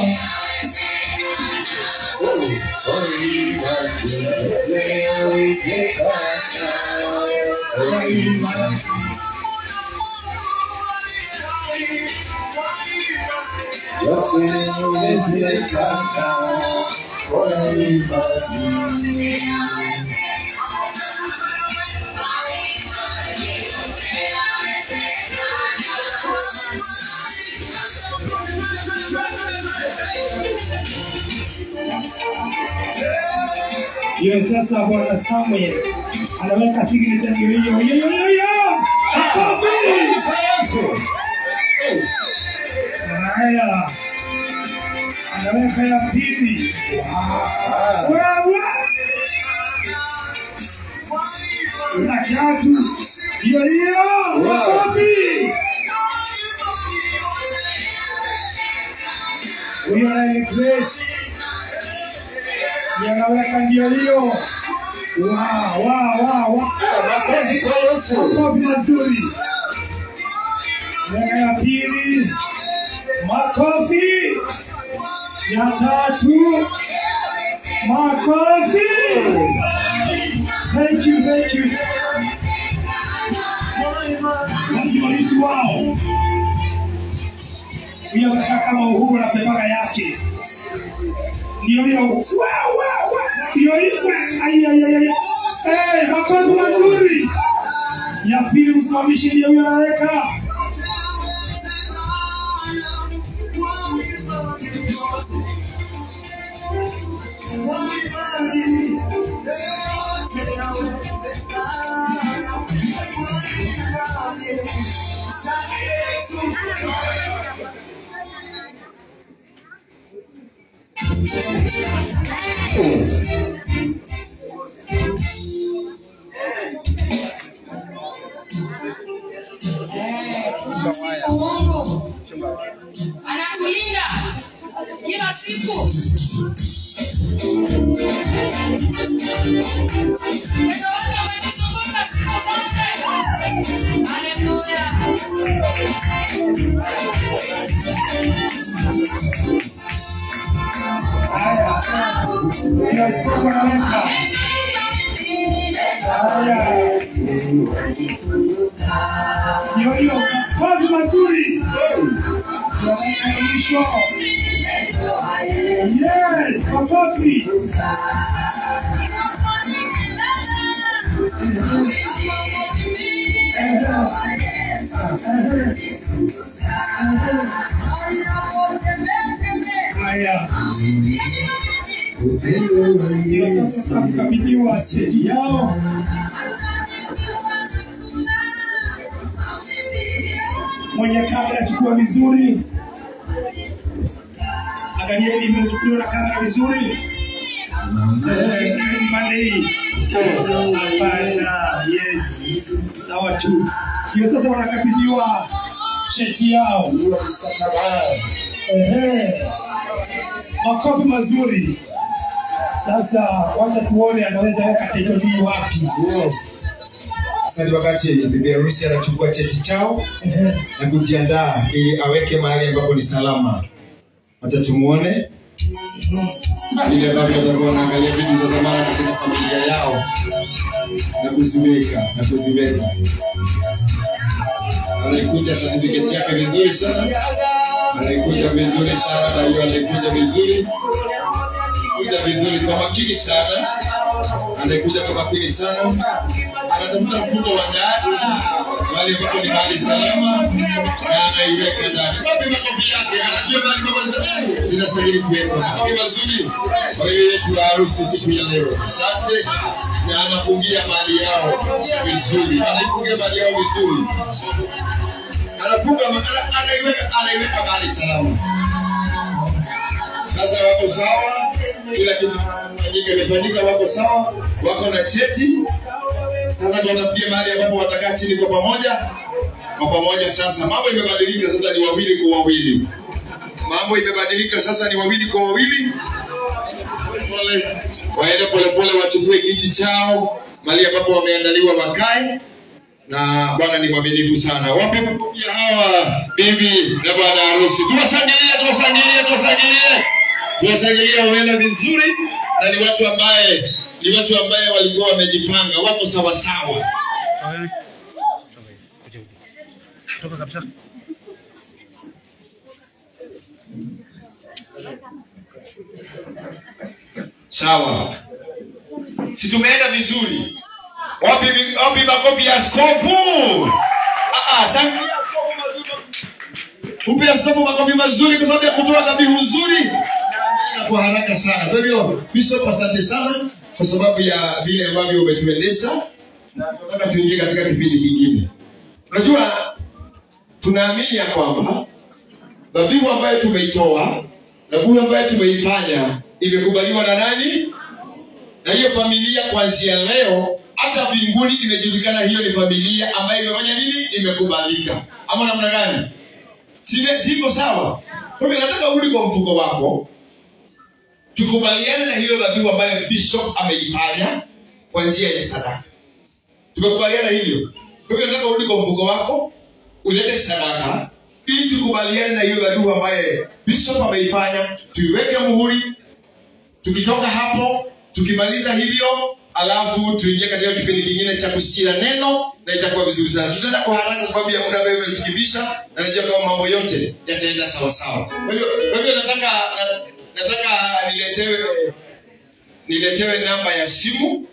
S2: Yes, sasa Bwana Samuel anaweka signature hiyo. Haya. Anaweka ya pili. Wewe. Na tatu. Hiyo. Makofi. Huyo ni Grace. Yanaweka ndio hiyo. Wow. Makofi mazuri. Weka ya pili. Makofi. Ya tatu. Makofi. Thank you. Wasimamizi wao. Huyo anataka kama Uhuru na pembaka yake. Ndio. Ay. Makofi mazuri. Ya pili msimamishi ndio huyo anaweka.
S11: Mungu anatulinda kila siku. Haleluya. Yo, kazi mazuri. Yes, makofi. Haya. Sasa tukabidhiwa cheti yao. Mwenye kamera chukua vizuri. Angalieni imechukuliwa na kamera vizuri. Pande hii. Hapana. Yes. Sawa tu. Hiyo sasa wanakabidhiwa cheti yao. Makofi mazuri. Sasa wacha tuone anaweza weka title deed wapi.
S12: Yes. Sasa wakati bibi harusi anachukua cheti chao na kujiandaa ili aweke mahali ambapo ni salama. Acha tumuone
S10: Ile baba atakuwa anaangalia vitu za zamani katika familia yao na kuziweka. Anaikuja certificate yake vizuri sana. Na hiyo anaikuja vizuri. anakuja vizuri kwa makini sana. Anakuja kwa makini sana. Anatafuta mfuko wa ndani. Wale ambao ni mahali salama na anaiweka ndani. Wapi makofi yake? Anajua bali mama zinastahili kuwekwa. Sababu mazuri. Kwa hiyo yetu harusi siku ya leo. Asante. Na anapungia mali yao vizuri. Anaipungia mali yao vizuri. Anaiweka mali salama. Sasa wako sawa, kila kitu kimefanyika, wako sawa, wako na cheti. Sasa tunapitia mahali ambapo watakaa chini kwa pamoja. Kwa pamoja sasa mambo imebadilika, sasa ni wawili kwa wawili. Mambo imebadilika sasa ni wawili kwa wawili. Waende polepole wachukue kiti chao mahali ambapo wameandaliwa wakae. Na Bwana ni mwaminifu sana. Wape makofi hawa bibi na bwana harusi. Tuwasangilie wameenda vizuri na ni watu ambaye walikuwa wamejipanga, wako sawa sawa.
S9: Toka kabisa.
S10: Sawa. Si tumeenda vizuri. Wapi makofi ya askofu? Shangilia askofu mazuri. Upe askofu makofi mazuri kwa sababu ya kutoa dhabihu nzuri. Kwa haraka sana. Kwa hivyo Bishop, asante sana kwa sababu ya vile ambavyo umetuendesha, na tunataka tuingie katika kipindi kingine. Unajua tunaamini ya kwamba dhabihu ambayo tumeitoa, dhabihu ambayo tumeifanya imekubaliwa na nani? Na hiyo familia kuanzia leo hata mbinguni imejulikana hiyo ni familia ambayo imefanya nini? Imekubalika. Ama namna gani? Siko sawa. Kwa hivyo nataka urudi kwa mfuko wako. Tukubaliane na hiyo dhabihu ambayo Bishop ameifanya kwa njia ya sadaka. Tumekubaliana hivyo. Kwa hivyo nataka urudi kwa mfuko wako, ulete sadaka ili tukubaliane na hiyo dhabihu ambayo Bishop ameifanya, tuiweke muhuri. Tukitoka hapo, tukimaliza hivyo, alafu tuingie katika kipindi kingine cha kusikia neno na itakuwa vizuri sana. Tutaenda kwa haraka sababu ya muda ambao umetukimbisha, na najua kama mambo yote yataenda sawa sawa. Kwa hivyo nataka niletewe namba ya simu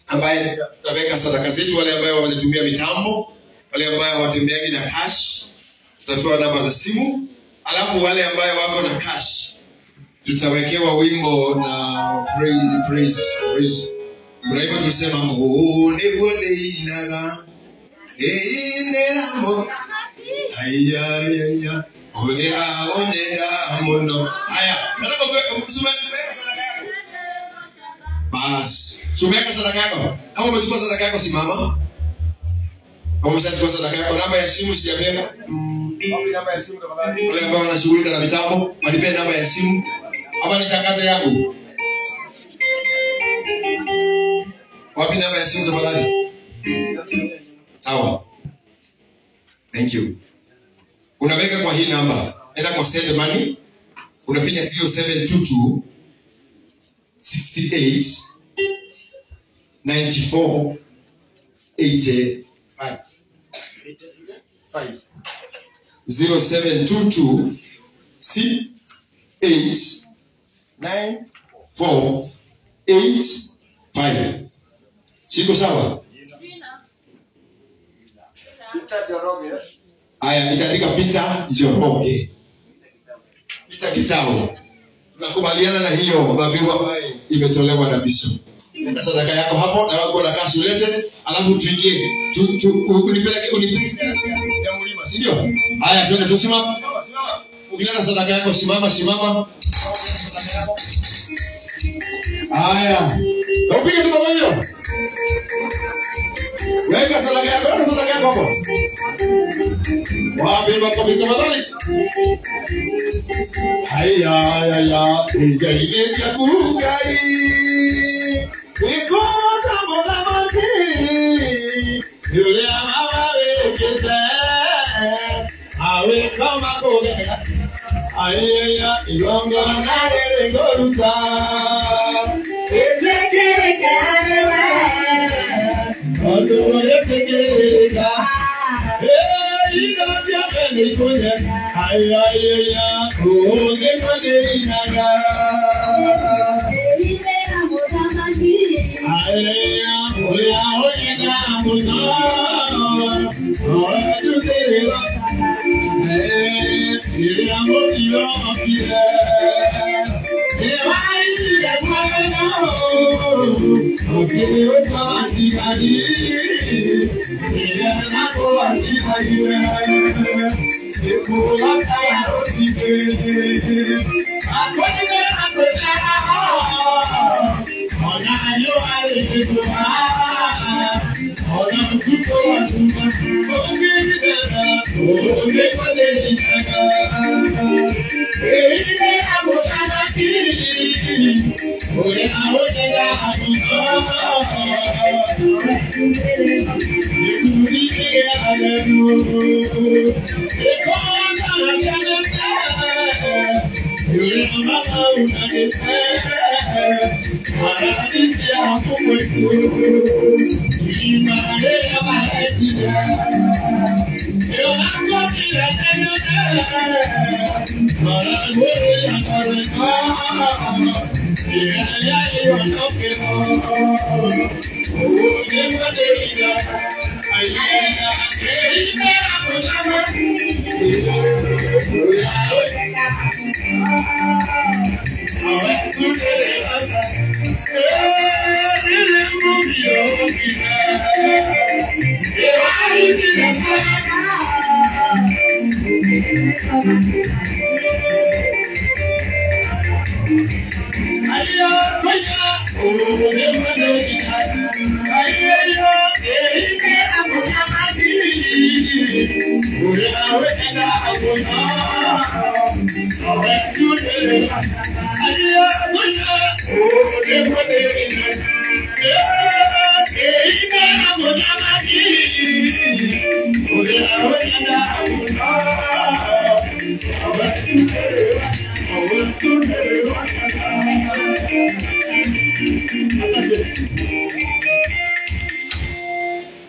S10: ambaye tutaweka sadaka zetu. Wale ambao wanatumia mitambo, wale ambao hawatembeagi na cash, tutatoa namba za simu. Alafu wale ambao wako na cash, tutawekewa wimbo na praise. Mraibu tulisema negole inaga neramo ayaya ole aonenda mono. Haya, nataka kusoma sadaka yako. Bas, sumeka sadaka yako. Au umechukua sadaka yako, simama. Au umeshachukua sadaka yako, namba ya simu sijapewa. Wapi namba ya simu tafadhali? Wale ambao wanashughulika na mitambo, wanipe namba ya simu. Hapa ni tangazo yangu. Wapi namba ya simu tafadhali? Sawa. Thank you. Unaweka kwa hii namba. Enda kwa send money. Unapiga 0722 68 94 85. 0722 68 94 85. Shiko sawa? Aya, nitaandika Peter Njoroge. Peter Kitao. Tunakubaliana na hiyo dhabihu ambayo imetolewa na Bishop. Weka sadaka yako hapo na wako na cash ulete, alafu tuingie. Unipeleke ya mlima, si ndio? Haya, twende tusimame. Ukileta sadaka yako simama. Haya. Upige tu kwa hiyo. Weka sadaka yako hapo. Wapi makofi tafadhali? Haya, ingaije kukai. Ikosa mola mati. Yule amawe kete. Awe kama koge. Haya, ilongo na goruta. Etekere karewa. Odo etekere. Haya,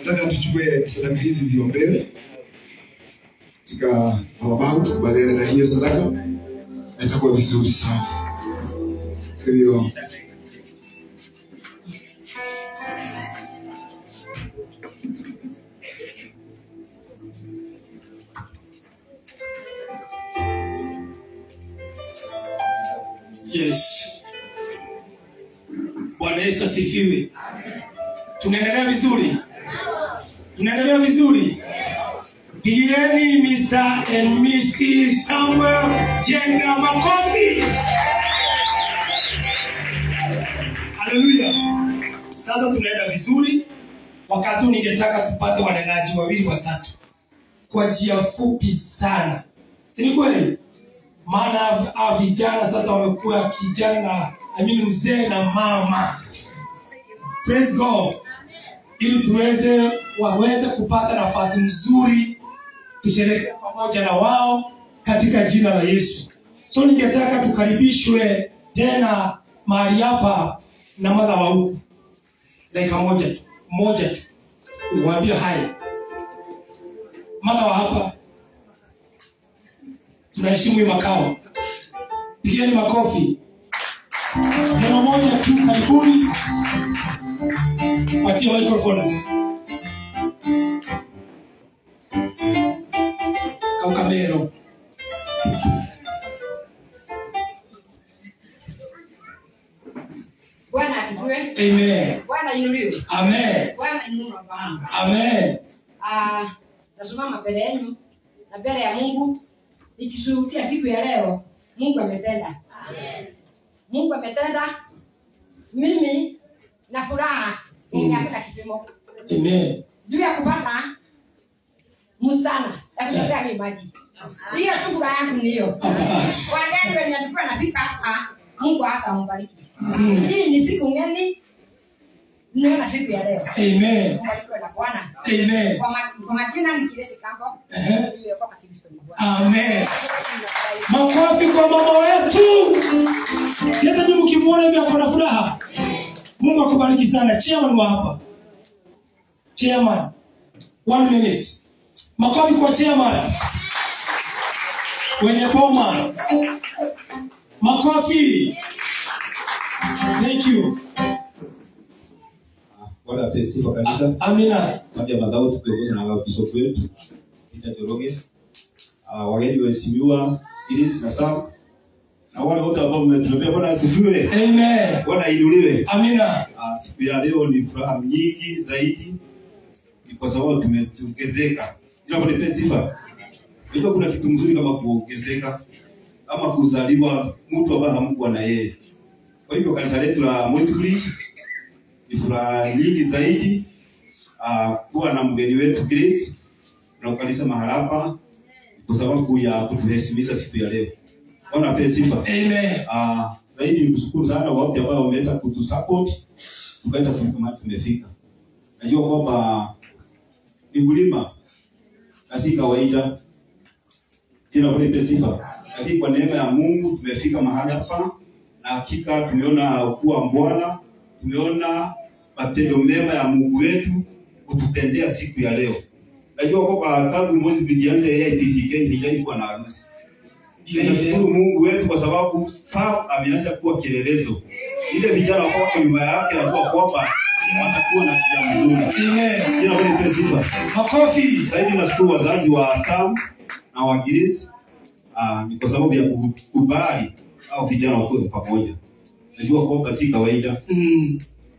S12: Nataka tuchukue sadaka hizi ziombewe katika madhabahu, tukubaliane na hiyo sadaka, na itakuwa vizuri sana. Kwa hiyo
S11: Yes. Bwana Yesu asifiwe. Tunaendelea vizuri. Tunaendelea vizuri. Pigieni Mr. and Mrs. Samuel Jenga makofi. Haleluya. Sasa tunaenda vizuri. Wakati ningetaka tupate wanenaji wawili watatu kwa njia fupi sana. Si ni kweli? Maana vijana sasa wamekuwa kijana, mzee na mama. Praise God. Ili waweze kupata nafasi nzuri tusherehekee pamoja na wao katika jina la Yesu. So ningetaka tukaribishwe tena mahali hapa na mada wa huku. Dakika moja tu. Uwaambie hai. Mada wa hapa. Tunaheshimu hii makao. Pigeni makofi. Neno moja tu, karibuni. Patia microphone. Kaukamero.
S7: Bwana asifiwe.
S11: Amen.
S7: Bwana inuliwe.
S11: Amen.
S7: Bwana inuliwe Bwana.
S11: Amen.
S7: Nasimama mbele yenu na mbele ya Mungu nikishuhudia siku ya leo Mungu ametenda. Amen. Mungu ametenda. Mimi na furaha ninapata kipimo.
S11: Amen.
S7: Juu ya kupata msana ya kuchotea maji. Hiyo tu furaha yangu niyo. Wale wenye walikuwa nafika hapa Mungu hasa ambariki. Hii ni siku ngeni. Niona siku ya leo.
S11: Amen.
S7: Mungu alikuwa na Bwana.
S11: Amen.
S7: Kwa majina ni Kilesi Kambo. Niliokoka Kristo ni Bwana.
S11: Amen. Makofi kwa mama wetu. Sieta ni mkimuona hivi akona furaha. Mungu akubariki sana. Chairman wa hapa. Chairman. 1 minute. Makofi kwa chairman. Wenye boma. Makofi. Thank you.
S13: Bwana ape sifa kabisa.
S11: Amina.
S13: Kabla madhao tukiongozwa na bishop wetu Peter Joroge. Wageni waheshimiwa Iris na Sam. Na wale wote ambao mmetupea Bwana asifiwe.
S11: Amen.
S13: Bwana inuliwe.
S11: Amina.
S13: Siku ya leo ni furaha nyingi zaidi. Ni kwa sababu tumeongezeka. Ila kwa nipe sifa. Unajua kuna kitu mzuri kama kuongezeka ama kuzaliwa mtu ambaye hamkuwa na yeye. Kwa hivyo kanisa letu la Moiskuli ni furaha nyingi zaidi kuwa na mgeni wetu Grace na ukanisa mahali hapa kwa sababu ya kutuheshimisha siku ya leo. Bwana ape sifa.
S11: Amen.
S13: Zaidi nikushukuru sana wote ambao wameweza kutusupport tukaweza kufika mahali tumefika. Najua kwamba ni mlima na si kawaida. Jina ape sifa. Lakini kwa neema ya Mungu tumefika mahali hapa na hakika tumeona kuwa Bwana, tumeona matendo mema ya Mungu wetu kututendea siku ya leo. Najua kwamba tangu mwezi bijianze AIPCK haijaikuwa na harusi. Tunashukuru Mungu wetu kwa sababu sasa ameanza kuwa kielelezo. Ile vijana wako nyuma yake na kwa kwamba watakuwa na kijana mzuri.
S11: Amen.
S13: Jina ape sifa.
S11: Makofi.
S13: Zaidi nashukuru wazazi wa Sam na wa Grace. Ni kwa sababu ya kukubali au vijana wakuwe pamoja. Najua kwamba si kawaida.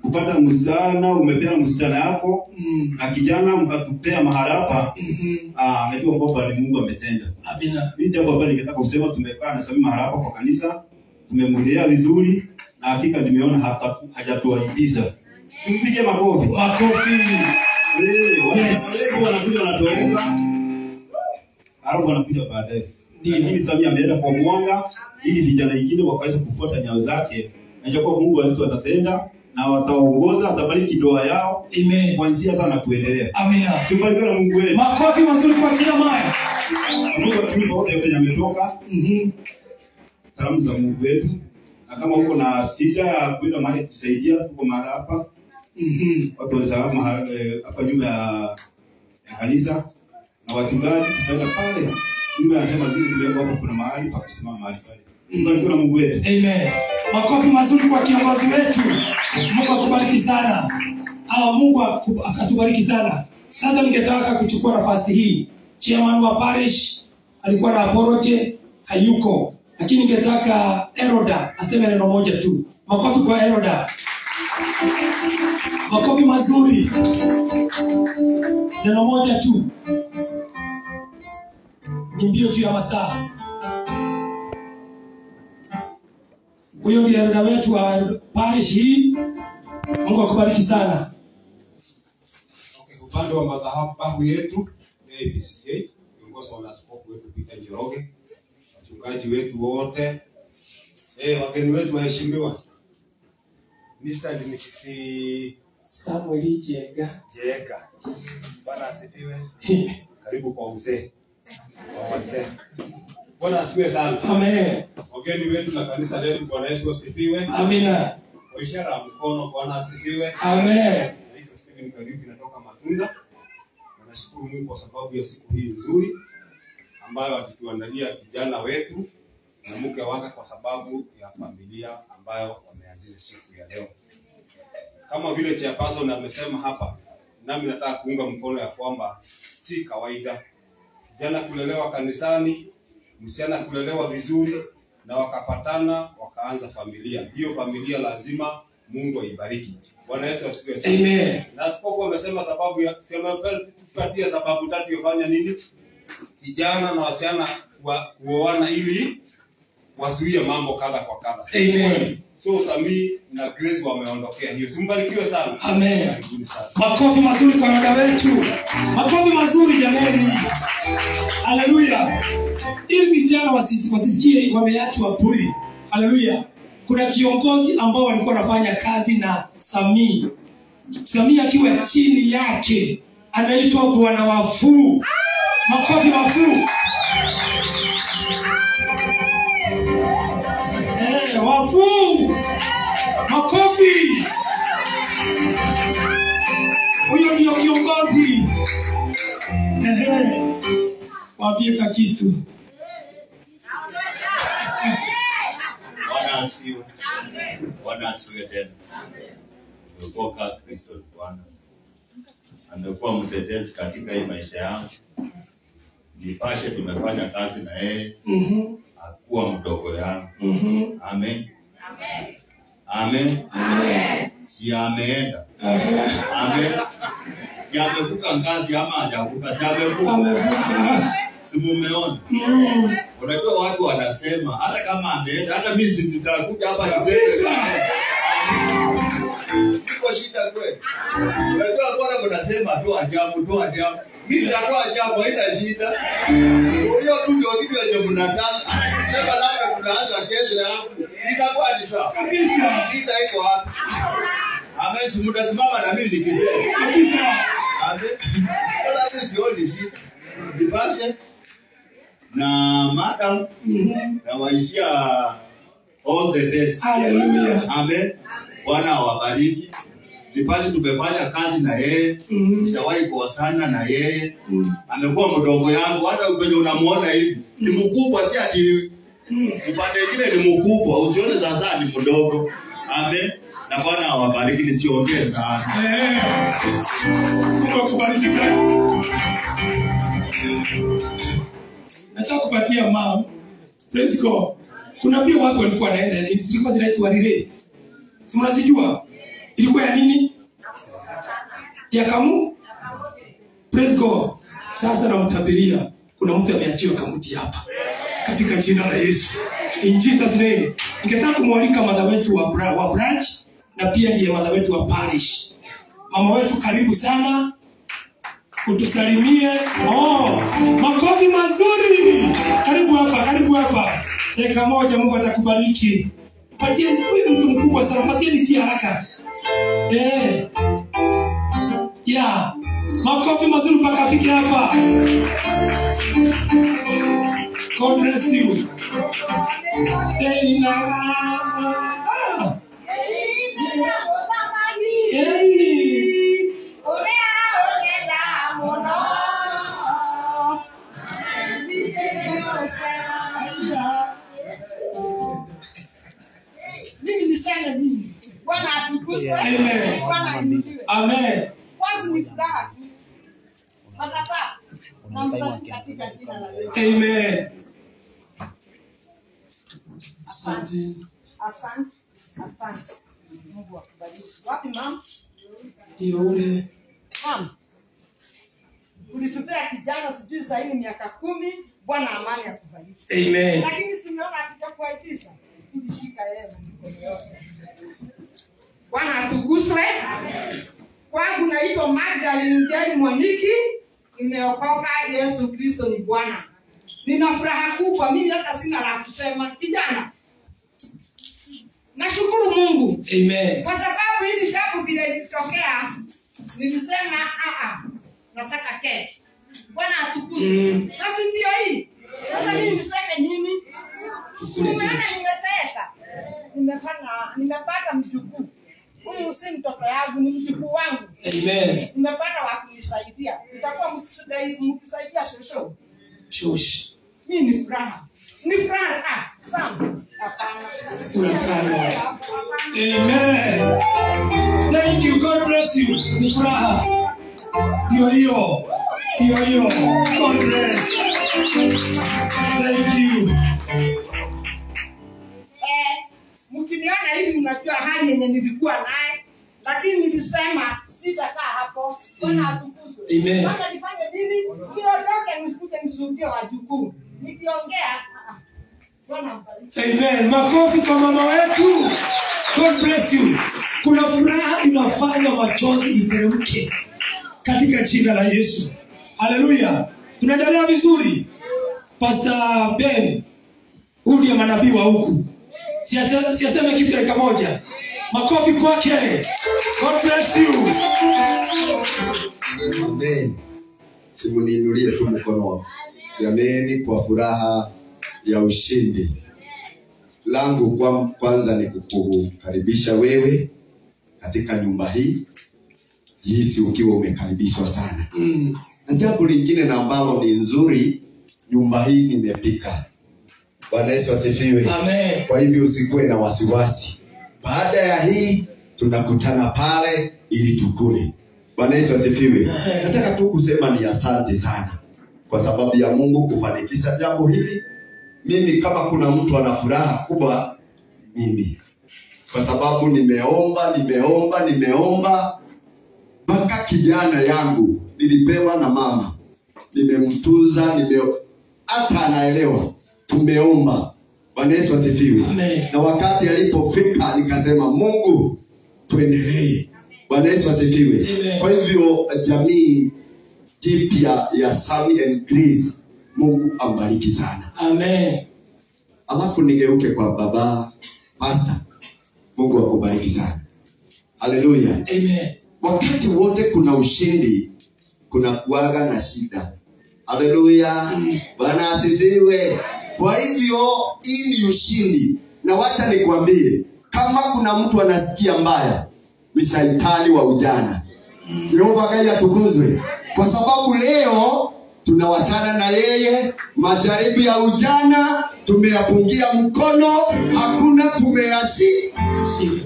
S13: Kupata msichana, umepeana msichana yako na kijana mkatupea mahali hapa. Najua kwamba ni Mungu ametenda.
S11: Amina.
S13: Mimi jambo ambalo ningetaka kusema, tumekaa na Sami mahali hapa kwa kanisa, tumemlea vizuri na hakika nimeona hata hajatuaibisha. Tumpige makofi.
S11: Makofi.
S13: Yes. Wanakuja wanatoka. Hapo wanakuja baadaye. Lakini Sami ameenda kwa mwanga ili vijana wengine wakaweza kufuata nyayo zake. Najua kwa Mungu wetu atatenda na wataongoza, atabariki ndoa yao.
S11: Amen.
S13: Kuanzia sana kuendelea.
S11: Amina.
S13: Tubarikiwe na Mungu wetu.
S11: Makofi mazuri kwa chairman.
S13: Mungu atubariki wote wote ametoka. Salamu za Mungu wetu. Na kama uko na shida ya kwenda mahali kusaidia, tuko mahali hapa. Watu wa salama hapa nyuma ya kanisa na wachungaji tutaenda pale. Mungu anasema zile hapo kuna mahali pa kusimama mahali pale. Tubarikiwe na Mungu wetu.
S11: Amen. Makofi mazuri kwa kiongozi wetu. Mungu akubariki sana. Mungu akatubariki sana. Sasa ningetaka kuchukua nafasi hii. Chairman wa parish alikuwa na apology, hayuko. Lakini ningetaka Eroda aseme neno moja tu. Makofi kwa Eroda. Makofi mazuri. Neno moja tu. Ni mbio juu ya masaa. Huyo ndiye Eroda wetu wa parish hii. Mungu akubariki sana.
S14: Upande wa madhabahu yetu AIPCK viongozi na askofu wetu Peter Joroge, wachungaji wetu wote, wageni wetu waheshimiwa, Mr. and Mrs.
S11: Samuel Jega.
S14: Bwana asifiwe. Karibu kwa uzee. Bwana asifiwe sana.
S11: Amen.
S14: Wageni wetu na kanisa letu, Bwana Yesu asifiwe.
S11: Amina.
S14: Kwa ishara ya mkono, Bwana asifiwe.
S11: Amen.
S14: Steven Kariuki inatoka Matunda. Nashukuru Mungu kwa sababu ya siku hii nzuri ambayo alituandalia kijana wetu na mke wake kwa sababu ya familia ambayo wameanzisha siku ya leo. Kama vile chairperson amesema hapa, nami nataka kuunga mkono ya kwamba si kawaida kijana kulelewa kanisani, msichana kulelewa vizuri na wakapatana wakaanza familia. Hiyo familia lazima Mungu aibariki. Bwana Yesu asifiwe sana.
S11: Amen.
S14: Na askofu amesema sababu ya tupatie sababu tatu yafanya nini? Kijana na wasichana kuoana ili wazuie mambo kadha kwa kadha.
S11: Amen.
S14: So Sami na Grace wameondokea hiyo. Simbarikiwe sana.
S11: Amen. Makofi mazuri kwa dada wetu. Makofi mazuri jamani. Haleluya. Ili vijana wasisikie wameachwa bure. Haleluya. Kuna kiongozi ambao walikuwa wanafanya kazi na Sami. Sami akiwa chini yake anaitwa Bwana Wafuu. Makofi Wafuu. Wafuu. Makofi. Huyo ndio kiongozi. Wapie kitu.
S15: asifiwe. Bwana asifiwe tena. Tumeokoka, Kristo ni Bwana. Amekuwa mtetezi katika hii maisha yangu. Nipashe tumefanya kazi na yeye. Hakuwa mdogo yangu. Amen. Amen. Amen. Si ameenda. Amen. Si amevuka ngazi ama hajavuka? Si amevuka. Si mumeona? Unajua watu wanasema hata kama ameenda, hata mimi nitakuja hapa niseme. Iko shida kweli. Unajua bwana mnasema tu ajabu. Mimi nitatoa ajabu, haina shida. Huyo tu ndio kitu yenye mnataka. Anasema labda tunaanza kesho yangu. Sitakuwa ni sawa. Kabisa. Shida iko hapa. Amen. Mtasimama na mimi nikisema. Kabisa. Amen. Sasa sioni shida. Dipashe na madam na waishia all the best. Hallelujah. Amen. Bwana awabariki. Dipashe tumefanya kazi na yeye. Sijawahi kuwasana na yeye. Amekuwa mdogo yangu, hata kwenye unamuona hivi. Ni mkubwa, si ati upande mwingine ni mkubwa, usione sasa ni mdogo. Amen. Na Bwana awabariki, nisiongee sana.
S11: Mungu akubariki sana. Nataka kupatia mama. Praise God. Kuna pia watu walikuwa wanaenda hivi, zilikuwa zinaitwa relay. Si mnazijua? Ilikuwa ya nini? Ya kamu? Praise God. Sasa namtabiria kuna mtu ameachiwa kamuti hapa. Katika jina la Yesu. In Jesus name. Ningetaka kumwalika mama wetu wa branch na pia ndiye mama wetu wa parish. Mama wetu karibu sana. Utusalimie. Makofi mazuri. Karibu hapa. Dakika moja Mungu atakubariki. Patie huyu mtu mkubwa sana, patie ni haraka. Makofi mazuri mpaka afike hapa. God bless you.
S7: Bwana atukuzwe.
S11: Amen.
S7: Bwana ainuliwe.
S11: Amen.
S7: Kwangu ni furaha tu. Matata na msalimu katika jina la Yesu.
S11: Amen.
S7: Asante. Mungu akubariki. Wapi mama?
S11: Ndio ule.
S7: Mama. Ulitupea kijana sijui sasa hivi miaka 10, Bwana amani akubariki.
S11: Amen.
S7: Lakini simeona akitakuaibisha. Tulishika yeye mkono yote. Bwana atukuzwe. Kwangu naitwa Magdalene Njeri Moniki, nimeokoka, Yesu Kristo ni Bwana. Nina furaha kubwa, mimi hata sina la kusema. Kijana, nashukuru Mungu.
S11: Amen.
S7: Kwa sababu hili jambo vile lilitokea, nilisema nataka keki. Bwana atukuzwe. Basi ndio hii. Sasa mimi niseme nini? Nimeona nimeseka. Nimepata mjukuu. Huyu si mtoto yangu, ni mjukuu wangu.
S11: Amen.
S7: Nimepata wa kunisaidia. Utakuwa mkisaidia shosho.
S11: Shosh.
S7: Mimi ni furaha. Ni furaha sana. Hapana.
S11: Amen. Thank you. God bless you. Ni furaha. Hiyo. God bless. Thank you.
S7: Mkiniona hivi mnajua hali yenye nilikuwa naye, lakini nilisema sitakaa hapo. Bwana atukuzwe.
S11: Amen.
S7: Bwana nifanye nini? Niondoke nisikuje nishuhudie wajukuu. Nikiongea Bwana ambariki.
S11: Amen. Makofi kwa mama wetu. God bless you. Kuna furaha inafanya machozi iteremke katika jina la Yesu. Haleluya. Tunaendelea vizuri. Pastor Ben, huyu ndiye manabii wa huku. Siaseme kitu dakika moja. Makofi kwake. God bless you.
S5: Amen. Simuniinulie tu mkono. Jameni, kwa furaha ya ushindi. Langu kwanza ni kukukaribisha wewe katika nyumba hii. Hisi ukiwa umekaribishwa sana. Na jambo lingine na ambalo ni nzuri, nyumba hii nimepika. Bwana Yesu asifiwe.
S11: Amen.
S5: Kwa hivyo usikuwe na wasiwasi. Baada ya hii tunakutana pale ili tukule. Bwana Yesu asifiwe. Nataka tu kusema ni asante sana kwa sababu ya Mungu kufanikisha jambo hili. Mimi kama kuna mtu ana furaha kubwa mimi. Kwa sababu nimeomba mpaka kijana yangu nilipewa na mama. Nimemtuza, hata anaelewa. Tumeomba. Bwana Yesu asifiwe. Na wakati alipofika nikasema Mungu tuendelee. Bwana Yesu asifiwe. Kwa hivyo jamii jipya ya Sammy and Grace, Mungu ambariki sana.
S11: Amen.
S5: Alafu nigeuke kwa baba pastor. Mungu akubariki sana. Haleluya.
S11: Amen.
S5: Wakati wote kuna ushindi, kuna kuaga na shida. Haleluya. Bwana asifiwe. Kwa hivyo hii ni ushindi. Na wacha nikwambie, kama kuna mtu anasikia mbaya, ni shetani wa ujana. Yehova Gai atukuzwe. Kwa sababu leo tunawachana na yeye, majaribu ya ujana tumeyapungia mkono, hakuna tumeyashi.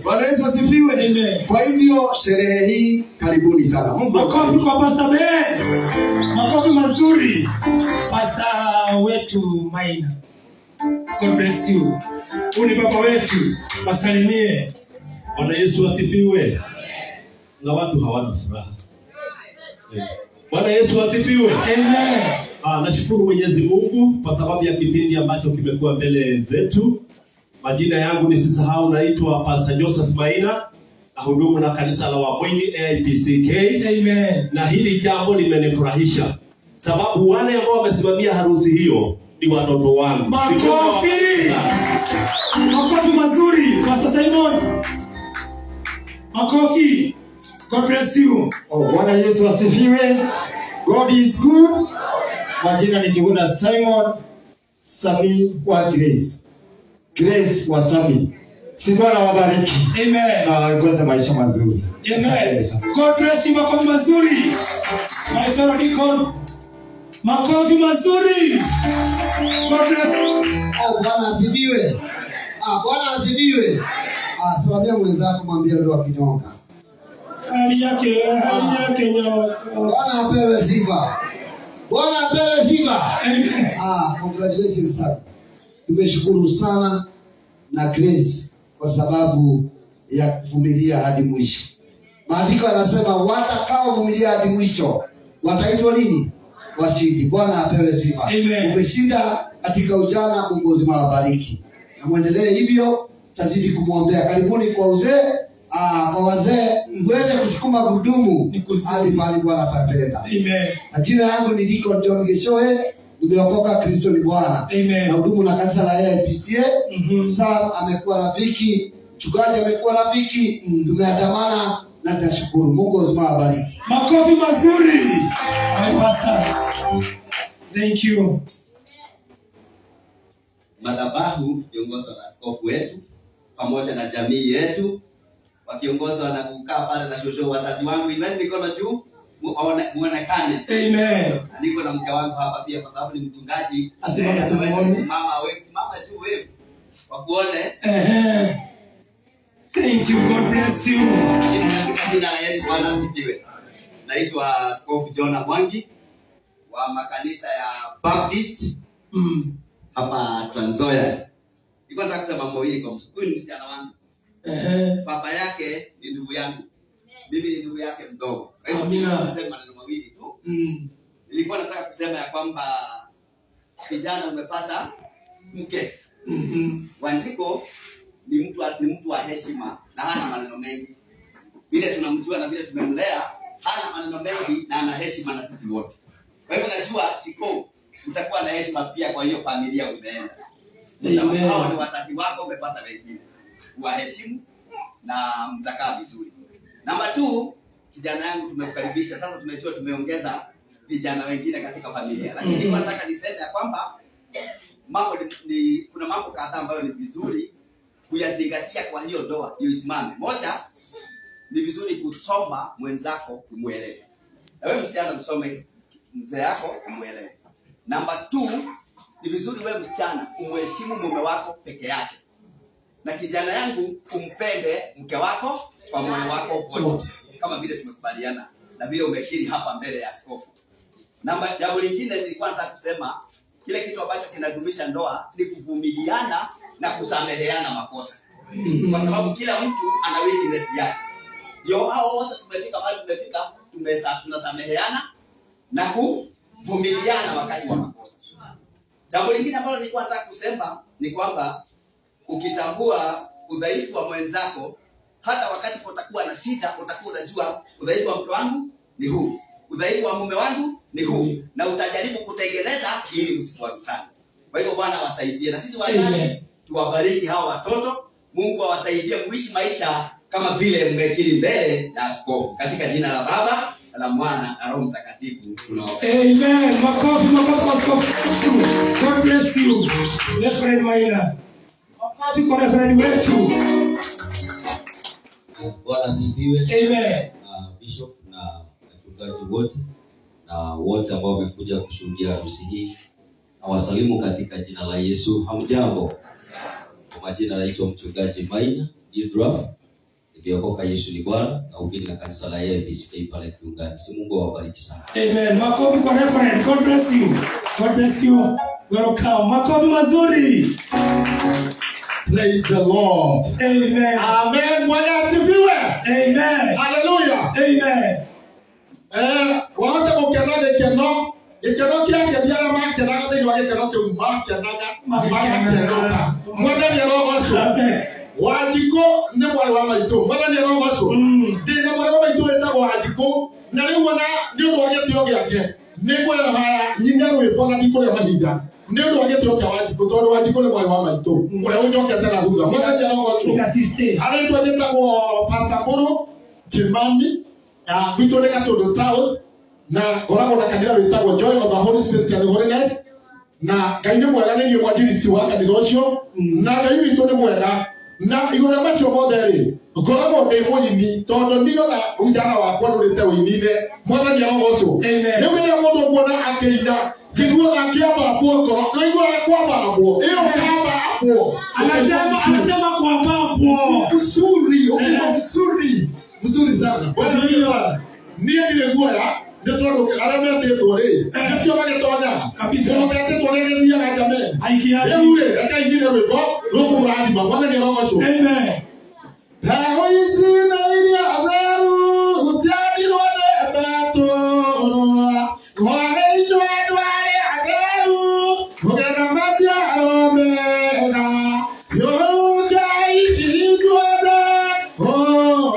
S5: Bwana Yesu asifiwe. Kwa hivyo sherehe hii karibuni sana. Mungu
S11: makofi kwa Pastor Ben. Makofi mazuri. Pastor wetu Maina. God bless you. Uni baba wetu, wasalimie.
S16: Bwana Yesu asifiwe. Na watu hawana furaha. Bwana Yesu asifiwe.
S11: Amen.
S16: Nashukuru Mwenyezi Mungu kwa sababu ya kipindi ambacho kimekuwa mbele zetu. Majina yangu nisisahau, naitwa Pastor Joseph Maina, nahudumu na kanisa la Wamwingi AIPCK.
S11: Amen.
S16: Na hili jambo limenifurahisha sababu wale ambao wamesimamia harusi hiyo ni watoto wangu.
S11: Makofi. Makofi mazuri Pastor Simon. Makofi. God bless you.
S12: Bwana Yesu asifiwe. God is good. Majina ni Jiguna Simon Sammy wa Grace. Grace wa Sammy. Si Bwana wabariki.
S11: Amen.
S12: Na waongoze maisha mazuri.
S11: Amen. God bless you. Makofi mazuri. My fellow deacon. Makofi mazuri. God bless you.
S17: Bwana asifiwe. Bwana asifiwe. Salamia mwenzako, mwambie ndo akinyoka.
S11: Hali yake
S17: Bwana apewe sifa. Bwana apewe sifa. Congratulations sana. Tumeshukuru sana na Grace kwa sababu ya kuvumilia hadi mwisho. Maandiko yanasema watakaovumilia hadi mwisho wataitwa nini? Washindi. Bwana apewe sifa. Umeshinda katika ujana, Mungu uzima wabariki. Na muendelee hivyo, tazidi kumwombea. Karibuni kwa uzee. Kwa wazee uweze kusukuma gudumu hadi pale Bwana atapenda.
S11: Amen.
S17: Jina yangu ni Deacon John Geshoe, nimeokoka, Kristo ni Bwana.
S11: Amen.
S17: Na hudumu na kanisa la AIPCA. Sasa amekuwa rafiki, mchungaji amekuwa rafiki, tumeandamana na tunashukuru. Mungu azima abariki.
S11: Makofi mazuri. My pastor. Thank you.
S18: Madhabahu kiongozwa na askofu wetu pamoja na jamii yetu, wakiongozwa na kukaa pale na shosho wazazi wangu. Imani mikono juu muonekane.
S11: Amen.
S18: Niko na mke wangu hapa pia kwa sababu ni mchungaji.
S11: Asimama tuone.
S18: Mama wewe simama juu wewe. Wakuone.
S11: Thank you. God bless you.
S18: Katika jina la Yesu Bwana asifiwe. Naitwa Askofu John Mwangi wa makanisa ya Baptist hapa Trans Nzoia. Niko nataka kusema mambo hili kwa huyu msichana wangu. Baba yake ni ndugu yangu. Mimi ni ndugu yake mdogo. Kwa hivyo mimi nasema maneno mawili tu. Nilikuwa nataka kusema ya kwamba kijana umepata mke. Wanjiko ni mtu wa heshima na hana maneno mengi. Vile tunamjua na vile tumemlea, hana maneno mengi na ana heshima na sisi wote. Kwa hivyo najua Shiko utakuwa na heshima pia kwa hiyo familia umeenda. Hao ni wazazi wako, umepata wengine. Waheshimu na mtakaa vizuri. Namba 2, kijana yangu tumekukaribisha. Sasa tumejua tumeongeza vijana wengine katika familia. Lakini nataka niseme ya kwamba mambo kuna mambo kadhaa ambayo ni vizuri kuyazingatia kwa hiyo ndoa ili isimame. Moja, ni vizuri kusoma mwenzako kumuelewa. Na wewe msichana usome mzee yako kumuelewa. Namba 2, ni vizuri wewe msichana umheshimu mume wako peke yake, na kijana yangu umpende mke wako kwa moyo wako wote, kama vile tumekubaliana na vile umekiri hapa mbele ya askofu. Na jambo lingine nilikuwa nataka kusema, kile kitu ambacho kinadumisha ndoa ni kuvumiliana na kusameheana makosa, kwa sababu kila mtu ana weakness yake. Ndio hao wote tumefika mahali tumefika, tunasameheana na kuvumiliana wakati wa makosa. Jambo lingine ambalo nilikuwa nataka kusema ni kwamba ukitambua udhaifu wa mwenzako, hata wakati utakuwa na shida utakuwa unajua udhaifu wa mke wangu ni huu, udhaifu wa mume wangu ni huu, na utajaribu kutengeneza ili msikwazane. Kwa hivyo Bwana awasaidie, na sisi wazazi tuwabariki hawa watoto. Mungu awasaidie muishi maisha kama vile mmekiri mbele ya askofu, katika jina la Baba na la Mwana na Roho Mtakatifu tunaomba.
S11: Amen. Makofi kwa askofu. God bless you. Reverend Maina. Makofi kwa reverend wetu.
S19: Bwana asifiwe.
S11: Amen.
S19: Bishop na wachungaji wote na wote ambao wamekuja kushuhudia harusi hii, na wasalimu katika jina la Yesu. Hamjambo. Kwa majina naitwa mchungaji Maina Idra. Niliokoka Yesu ni Bwana, na ubiri na kanisa la ABCK pale Kiungani. Si Mungu awabariki sana.
S11: Amen. Makofi kwa reverend. God bless you. God bless you. Welcome. Makofi mazuri.
S12: Praise the Lord.
S11: Amen.
S12: Amen. Bwana asifiwe.
S11: Amen.
S12: Hallelujah.
S11: Amen.
S12: Wote mkiangalia keno, ikeno kia kia maki na ngade kwa keno kia maki na ngada. Mwana ni roho wasu. Wajiko ni wale wa maito. Mwana ni roho wasu. Dina wale wa maito eta wajiko. Na ni wana ni wale tio yake. Ni wale haya nyinga wepo na diko ya mahida. Ndio wale tio kwa wajiko. Todo wajiko ni wale wa maito. Wale unjo kia tena duda. Mwana ni roho wasu. Hali tu ajenda kwa Pastor Moro Kimani. Bitoleka to the south na korako na kanisa witagwo Joy of the Holy Spirit and Holiness, na kaine mwega ni mwajiristi wa kanisa ucio, na ngai witu ni mwega, na igora macio mothe ri korako ndi munyini tondu ndio na ujana wakwa ndurite winine mwana ni roho ucio. Ni wira mundu kuona akiina tigwa akiamba hapo koro kaigwa kwamba hapo iyo kamba hapo anasema kwamba hapo usuri usuri mzuri sana. Bwana ndiye ndiye nimegoya ndio arame teto re ndio magetonya kabisa ndio magetonya ndio na jamii aikia yule akaingia wewe roho radi bwana ni roho sio. Amen. Hawizi na ile azaru utani rode bato kwa hiyo adwale azaru ngana matia romena yo kai idwada oh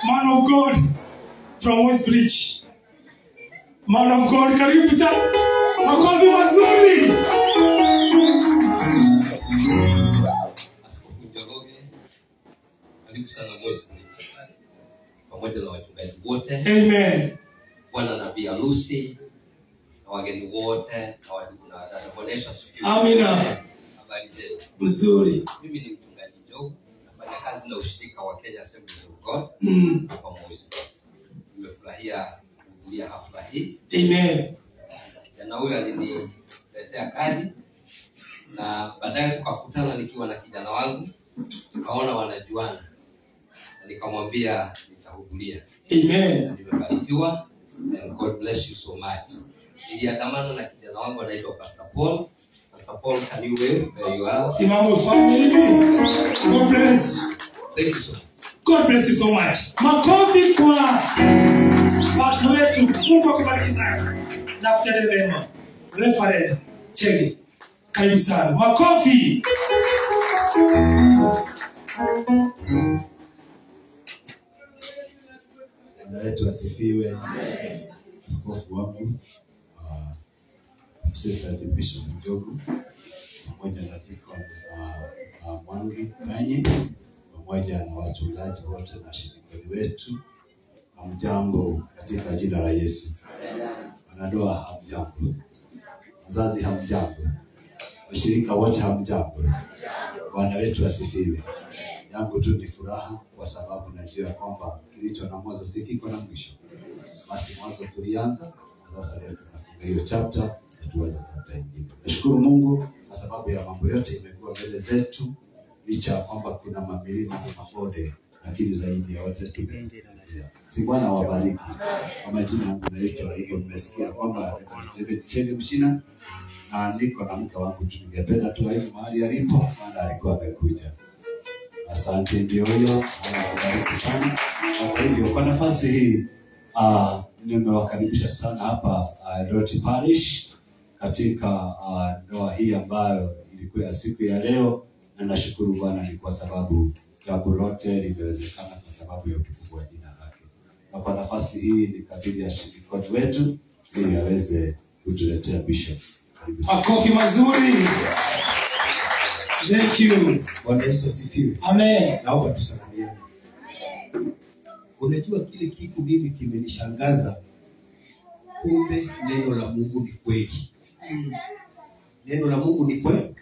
S11: Man of God from Westbridge. Man of God, karibu sana. Makofi mazuri.
S19: Askofu Njoroge, karibu sana Westbridge. Pamoja na wachungaji wote.
S11: Amen.
S19: Bwana nabii harusi na wageni wote na wadugu na dada. Bwana Yesu asifiwe.
S11: Amina.
S19: Habari zenu?
S11: Mzuri.
S19: Mimi ni mchungaji Joe, nafanya kazi na ushirika wa Kenya Assembly of God. Hapa Moi's. Nimefurahia kuhudhuria hafla hii.
S11: Amen.
S19: Kijana huyu aliniletea kadi na baadaye tukakutana nikiwa na kijana wangu, tukaona wanajuana na nikamwambia nitahudhuria.
S11: Amen.
S19: Nimebarikiwa and God bless you so much. Niliandamana na kijana wangu anaitwa Pastor Paul. Pastor Paul, can you wave where you are?
S11: Simama usome hivi. God bless.
S19: Thank you so much.
S11: God bless you so much. Makofi kwa pastor wetu. Mungu akubariki sana. Na kutendea wema. Reverend Chege. Karibu sana. Makofi.
S20: Bwana wetu asifiwe. Askofu wangu Sister Bishop Njogu pamoja na Deacon Mwangi Kanyi pamoja na wachungaji wote na shirikani wetu, hamjambo katika jina la Yesu. Wanandoa hamjambo, wazazi hamjambo, washirika wote hamjambo. Bwana wetu asifiwe. Yangu tu ni furaha kwa sababu najua kwamba kilicho na mwanzo si kiko na mwisho. Basi mwanzo tulianza na sasa leo tunafunga hiyo chapter na tuanze chapter nyingine. Nashukuru Mungu kwa sababu ya mambo yote imekuwa mbele zetu, licha kwamba kuna mamilima na mabonde, lakini zaidi ya yote tumeendelea. Si Bwana awabariki. Kwa majina yangu naitwa hivyo, mmesikia kwamba Chege Mshina na niko na mke wangu, tungependa tu hivi mahali alipo, maana alikuwa amekuja. Asante, ndio hiyo. Anawabariki sana. Kwa hivyo kwa nafasi hii nimewakaribisha sana hapa Eldoret Parish katika ndoa hii ambayo ilikuwa ya siku ya leo, na nashukuru Bwana ni kwa sababu jambo lote limewezekana kwa sababu ya utukufu wa jina lake. Na kwa nafasi hii nikabidhi ashirikoni wetu ili aweze kutuletea bishop.
S11: Makofi mazuri. Thank you.
S21: Bwana Yesu asifiwe.
S11: Amen.
S21: Naomba tusameheane. Unajua kile kitu mimi kimenishangaza, kumbe neno la Mungu ni kweli. Neno la Mungu ni kweli.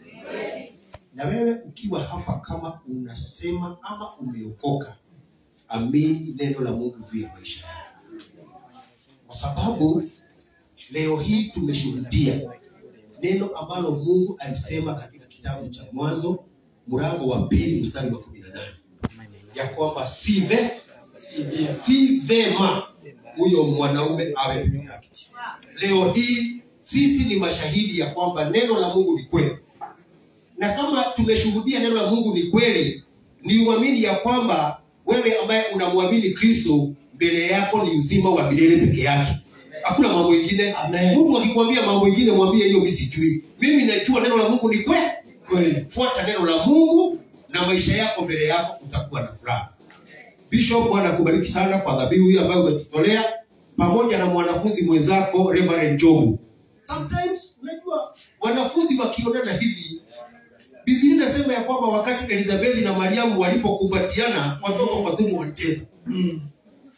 S21: Na wewe ukiwa hapa kama unasema ama umeokoka, amini neno la Mungu juu ya maisha yako. Kwa sababu leo hii tumeshuhudia neno ambalo Mungu alisema katika kitabu cha Mwanzo mlango wa 2 mstari wa 18 ya kwamba si vema huyo mwanaume awe peke yake. Leo hii sisi ni mashahidi ya kwamba neno la Mungu ni kweli. Na kama tumeshuhudia neno la Mungu ni kweli, ni uamini ya kwamba wewe ambaye unamwamini Kristo, mbele yako ni uzima wa milele peke yake. Hakuna mambo mengine. Mungu akikwambia mambo mengine, mwambie hiyo mimi sijui. Mimi najua neno la Mungu ni kweli. Fuata neno la Mungu na maisha yako mbele yako utakuwa na furaha. Bishop, Bwana akubariki sana kwa dhabihu hii ambayo umetutolea pamoja na mwanafunzi mwenzako Reverend Job. Sometimes unajua wanafunzi wakionana hivi, Biblia inasema ya kwamba wakati Elizabeth na Mariamu walipokubatiana, watoto kwa tumbo walicheza.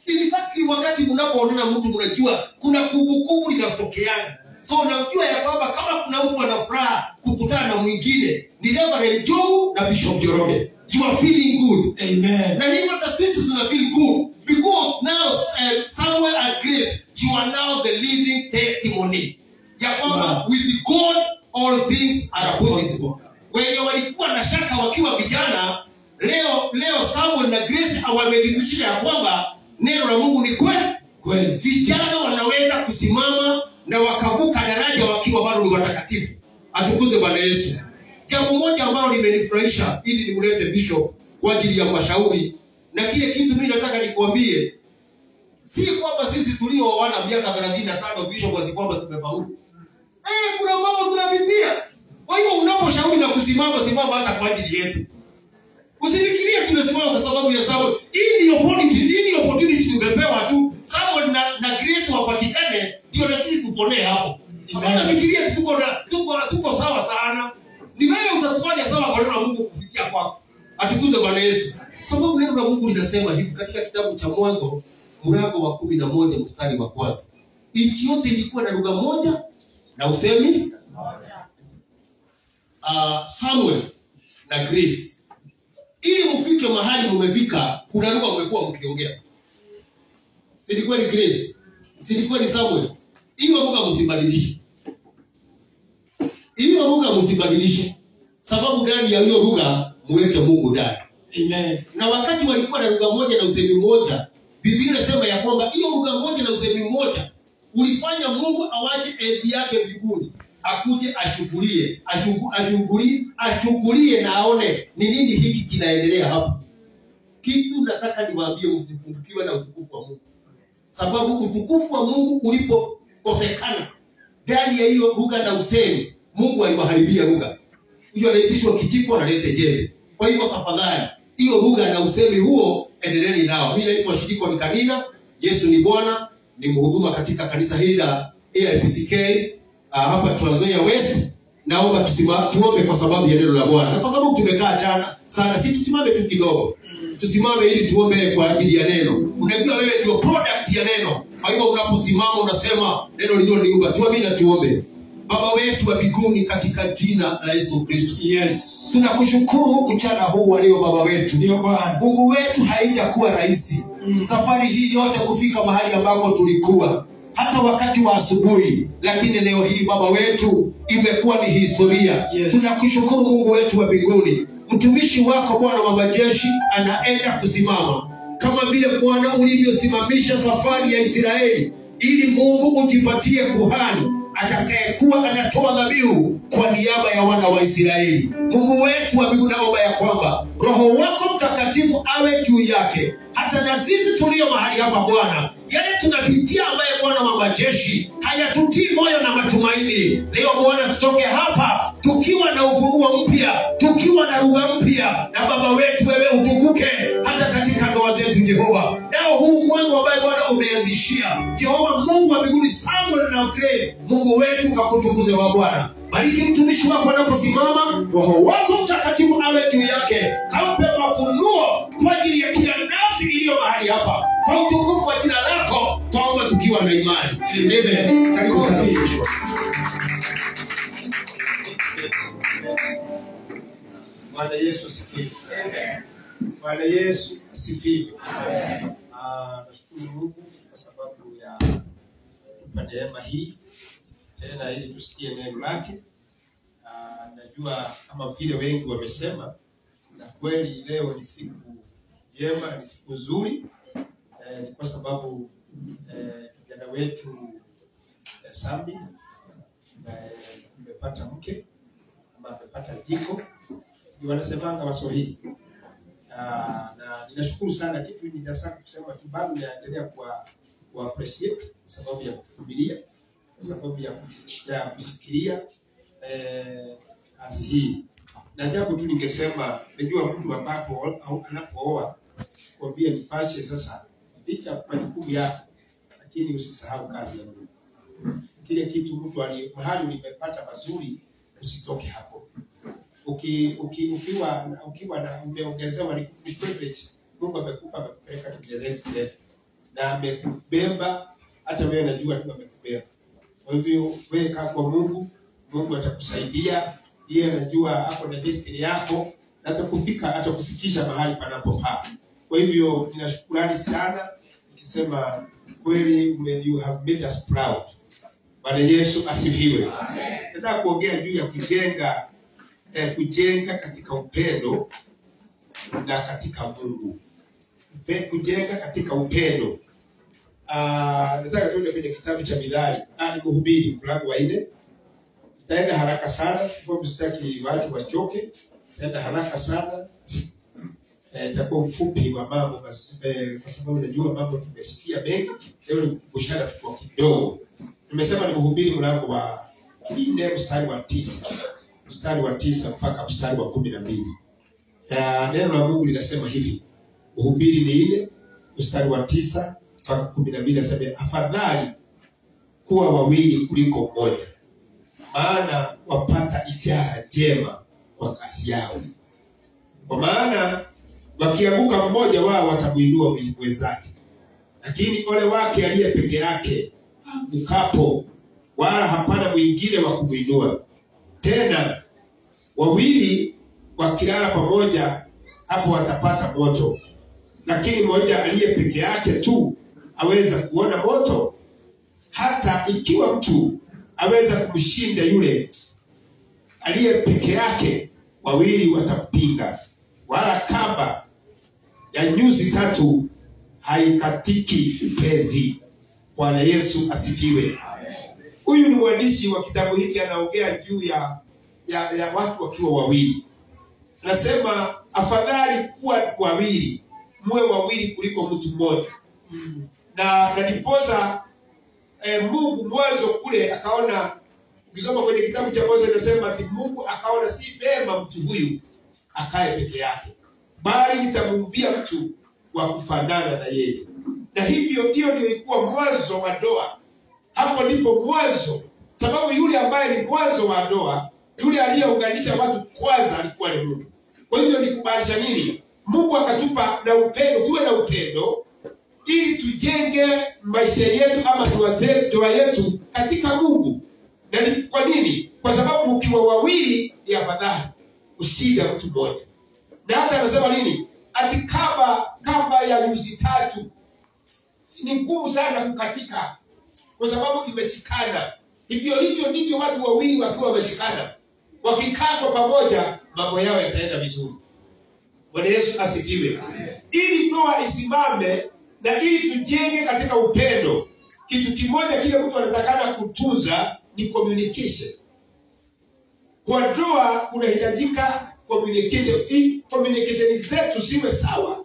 S21: In fact, wakati mnapoonana mtu mnajua kuna kumbukumbu linatokeana. So unamjua ya kwamba kama kuna mtu ana furaha kukutana na mwingine, ni Reverend Joe na Bishop Njoroge. You are feeling good.
S11: Amen.
S21: Na hivyo hata sisi tuna feel good because now Samuel and Grace, you are now the living testimony. Ya kwamba with God all things are possible. Wenye walikuwa na shaka wakiwa vijana, leo Samuel na Grace wamedhibitisha ya kwamba neno la Mungu ni kweli. Vijana wanaweza kusimama na wakavuka daraja wakiwa bado ni watakatifu. Atukuze Bwana Yesu. Jambo moja ambalo limenifurahisha ili nimlete bishop kwa ajili ya mashauri, na kile kitu mimi nataka nikuambie, si kwamba sisi tulioana miaka 35 bishop ati kwamba tumefaulu. Kuna mambo tunapitia. Kwa hiyo unaposhauri na kusimama, simama hata kwa ajili yetu. Usifikirie tunasimama kwa sababu ya Samuel. Hii ni opportunity tumepewa tu. Samuel na Grace wapatikane ndio na sisi tuponee hapo. Hapana fikiria tuko sawa sana. Ni wewe utatufanya sawa kwa neno la Mungu kupitia kwako. Atukuze Bwana Yesu. Sababu neno la Mungu linasema hivi katika kitabu cha Mwanzo mlango wa 11 mstari wa kwanza. Nchi yote ilikuwa na lugha moja na usemi Samuel na Grace. Ili mfike mahali mmefika, kuna lugha mmekuwa mkiongea. Silikuwa ni Grace, silikuwa ni Samuel. Hiyo lugha msibadilishe. Hiyo lugha msibadilishe. Sababu ndani ya hiyo lugha muweke Mungu ndani. Amen. Na wakati walikuwa na lugha moja na usemi mmoja, Biblia inasema ya kwamba hiyo lugha moja na usemi mmoja ulifanya Mungu awache enzi yake mbinguni, akuje ashughulie na aone ni nini hiki kinaendelea hapa. Kitu nataka niwaambie, msipungukiwe na utukufu wa Mungu. Sababu utukufu wa Mungu ulipokosekana ndani ya hiyo lugha na usemi, Mungu aliwaharibia lugha. Hiyo anaitishwa kijiko analete jembe. Kwa hivyo tafadhali, hiyo lugha na usemi huo endeleeni nao. Mimi naitwa Shiriko Nikanina. Yesu ni Bwana, ni mhuduma katika kanisa hili la AIPCK hapa Trans Nzoia West. Naomba tuombe kwa sababu ya neno la Bwana. Na kwa sababu tumekaa jana sana, si tusimame tu kidogo. Tusimame ili tuombe kwa ajili ya neno. Unajua wewe ndio product ya neno. Kwa hivyo unaposimama unasema neno lililoniumba. Tuamini na tuombe. Baba wetu wa mbinguni, katika jina la Yesu Kristo. Yes. Tunakushukuru mchana huu wa leo Baba wetu. Ndio Bwana. Mungu wetu, haijakuwa rahisi. Safari hii yote kufika mahali ambako tulikuwa. Hata wakati wa asubuhi, lakini leo hii Baba wetu imekuwa ni historia. Yes. Tunakushukuru Mungu wetu wa mbinguni. Mtumishi wako Bwana wa majeshi anaenda kusimama kama vile Bwana ulivyosimamisha safari ya Israeli, ili Mungu ujipatie kuhani atakayekuwa anatoa dhabihu kwa niaba ya wana wa Israeli. Mungu wetu wa mbinguni, naomba ya kwamba Roho wako Mtakatifu awe juu yake, hata na sisi tulio mahali hapa Bwana, yale tunapitia ambaye Bwana wa majeshi hayatutii moyo na matumaini. Leo Bwana, tutoke hapa tukiwa na ufunguo mpya, tukiwa na lugha mpya, na Baba wetu wewe utukuke hata katika ndoa zetu Jehova. Leo huu mwanzo ambaye Bwana umeanzishia Jehova Mungu wa mbinguni, Samuel na Grace, Mungu wetu kakutukuze wa Bwana. Bariki mtumishi wako anaposimama, Roho wako Mtakatifu awe juu yake, kampe mafunuo kwa ajili ya kila nafsi iliyo mahali hapa. Kwa utukufu wa jina lako tuomba tukiwa na imani. Amen. Karibu sana mtumishi.
S1: Bwana Yesu asifiwe. Bwana Yesu asifiwe. Nashukuru Mungu kwa sababu ya neema hii tena ili tusikie neno lake. Najua kama vile wengi wamesema, na kweli leo ni siku njema, ni siku nzuri, ni kwa sababu kijana wetu Sambi amepata mke ama amepata jiko, ni wanasemanga Waswahili. Na ninashukuru sana, kitu ninataka kusema tu bado naendelea kwa appreciate kwa sababu ya kuvumilia, kwa sababu ya kufikiria kazi hii. Na jambo tu ningesema, najua mtu ambapo anapooa kwambia nipashe sasa licha majukumu yako, lakini usisahau kazi ya Mungu. Kile kitu mtu mahali ulipata mazuri, usitoke hapo. Ukiwa na umeongezewa ni privilege, Mungu amekupa, amekupeleka to the next level, na amekubeba hata wewe najua tu amekubeba. Kwa hivyo wewe kaa kwa Mungu, Mungu atakusaidia. Yeye anajua hapo na destiny yako, na atakufikisha mahali panapofaa. Kwa hivyo ninashukrani sana nikisema kweli you have made us proud. Bwana Yesu asifiwe. Nataka kuongea juu ya kujenga katika upendo na katika Mungu. Kujenga katika upendo. Nataka tuende kwenye kitabu cha Mithali. Ni Mhubiri mlango wa 4. Nitaenda haraka sana, kwa msitaki watu wachoke. Nitaenda haraka sana. Nitakuwa mfupi wa mambo kwa sababu najua mambo tumesikia mengi. Leo ni kukushana kwa kidogo. Nimesema ni Mhubiri mlango wa 4 mstari wa 9. Mstari wa 9 mpaka mstari wa 12. Neno la Mungu linasema hivi. Mhubiri ni 4 mstari wa 9 mpaka 12 nasema afadhali kuwa wawili kuliko mmoja. Maana wapata ijara jema kwa kazi yao. Kwa maana wakianguka mmoja wao watamuinua mwenzake. Lakini ole wake aliye peke yake angukapo, wala hapana mwingine wa kumuinua. Tena wawili wakilala pamoja, hapo watapata moto. Lakini mmoja aliye peke yake tu aweza kuona moto. Hata ikiwa mtu aweza kumshinda yule aliye peke yake, wawili watampinga. Wala kamba ya nyuzi 3 haikatiki upezi. Bwana Yesu asifiwe. Huyu ni mwandishi wa kitabu hiki, anaongea juu ya watu wakiwa wawili. Anasema afadhali kuwa wawili, muwe wawili kuliko mtu mmoja. Na ndiposa Mungu mwanzo kule akaona, ukisoma kwenye kitabu cha Mwanzo inasema ati Mungu akaona si vema mtu huyu akae peke yake, bali nitamuumbia mtu wa kufanana na yeye. Na hiyo ndio ilikuwa mwanzo wa ndoa. Hapo ndipo mwanzo, sababu yule ambaye ni mwanzo wa ndoa, yule aliyeunganisha watu kwanza alikuwa ni Mungu. Kwa hiyo ni kumaanisha nini? Mungu akatupa na upendo, tuwe na upendo ili tujenge maisha yetu ama ndoa yetu katika Mungu. Na ni kwa nini? Kwa sababu ukiwa wawili ni afadhali kushinda mtu mmoja. Na hata anasema nini? Ati kamba ya nyuzi 3 ni ngumu sana kukatika, kwa sababu imeshikana. Hivyo ndivyo watu wawili wakiwa wameshikana, wakikaa kwa pamoja, mambo yao yataenda vizuri. Bwana Yesu asifiwe. Ili ndoa isimame na ili tujenge katika upendo, kitu kimoja kile mtu anatakana kutunza ni communication. Kwa ndoa kunahitajika communication. Hii communication zetu siwe sawa.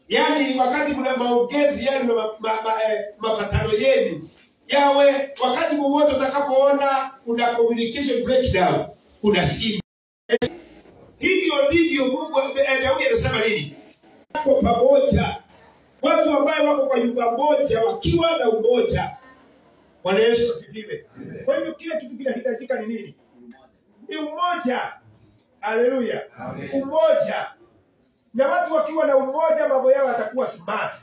S1: Yaani wakati kuna maongezi yenu na mapatano yenu yawe, wakati wowote utakapoona kuna communication breakdown, kuna shida. Hivyo ndivyo Mungu Daudi anasema nini? Kwa pamoja, watu ambao wako kwa nyumba moja wakiwa na umoja. Bwana Yesu asifiwe. Kwa hivyo kile kitu kinahitajika ni nini? Ni umoja. Haleluya. Umoja. Na watu wakiwa na umoja, mambo yao yatakuwa smart.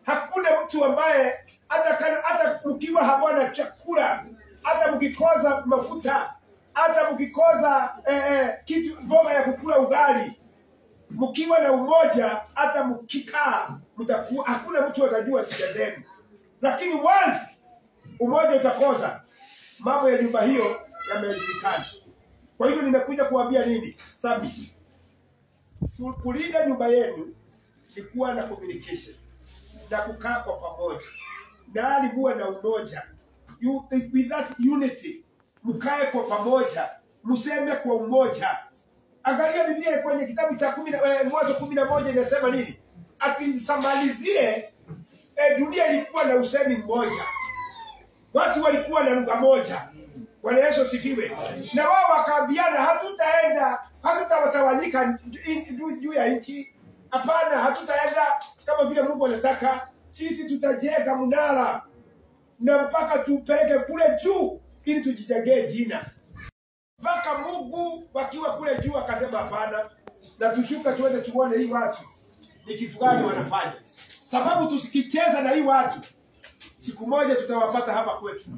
S1: Hakuna mtu ambaye hata mkiwa hamna chakula, hata mkikoza mafuta, hata mkikoza kitu mboga ya kukula ugali, mkiwa na umoja, hata mkikaa mtakuwa, hakuna mtu atajua shida zenu. Lakini once umoja utakosa, mambo ya nyumba hiyo yameharibikana. Kwa hivyo nimekuja kuambia nini? Sabi, kulinda nyumba yenu ni kuwa na communication na kukaa kwa pamoja, na muwe na umoja. With that unity, mkae kwa pamoja, mseme kwa umoja. Angalia Biblia kwenye kitabu cha Mwanzo 11 inasema nini? Ati Samalizie dunia ilikuwa na usemi mmoja. Watu walikuwa na lugha moja. Bwana Yesu asifiwe. Na wao wakaambiana hatutawatawanyika juu ya nchi. Hapana, hatutaenda kama vile Mungu anataka. Sisi tutajenga mnara na mpaka tupeleke kule juu ili tujijengee jina. Mpaka Mungu wakiwa kule juu akasema hapana, na tushuka tuende tuone hii watu ni kitu gani wanafanya. Sababu tusikicheza na hii watu, siku moja tutawapata hapa kwetu.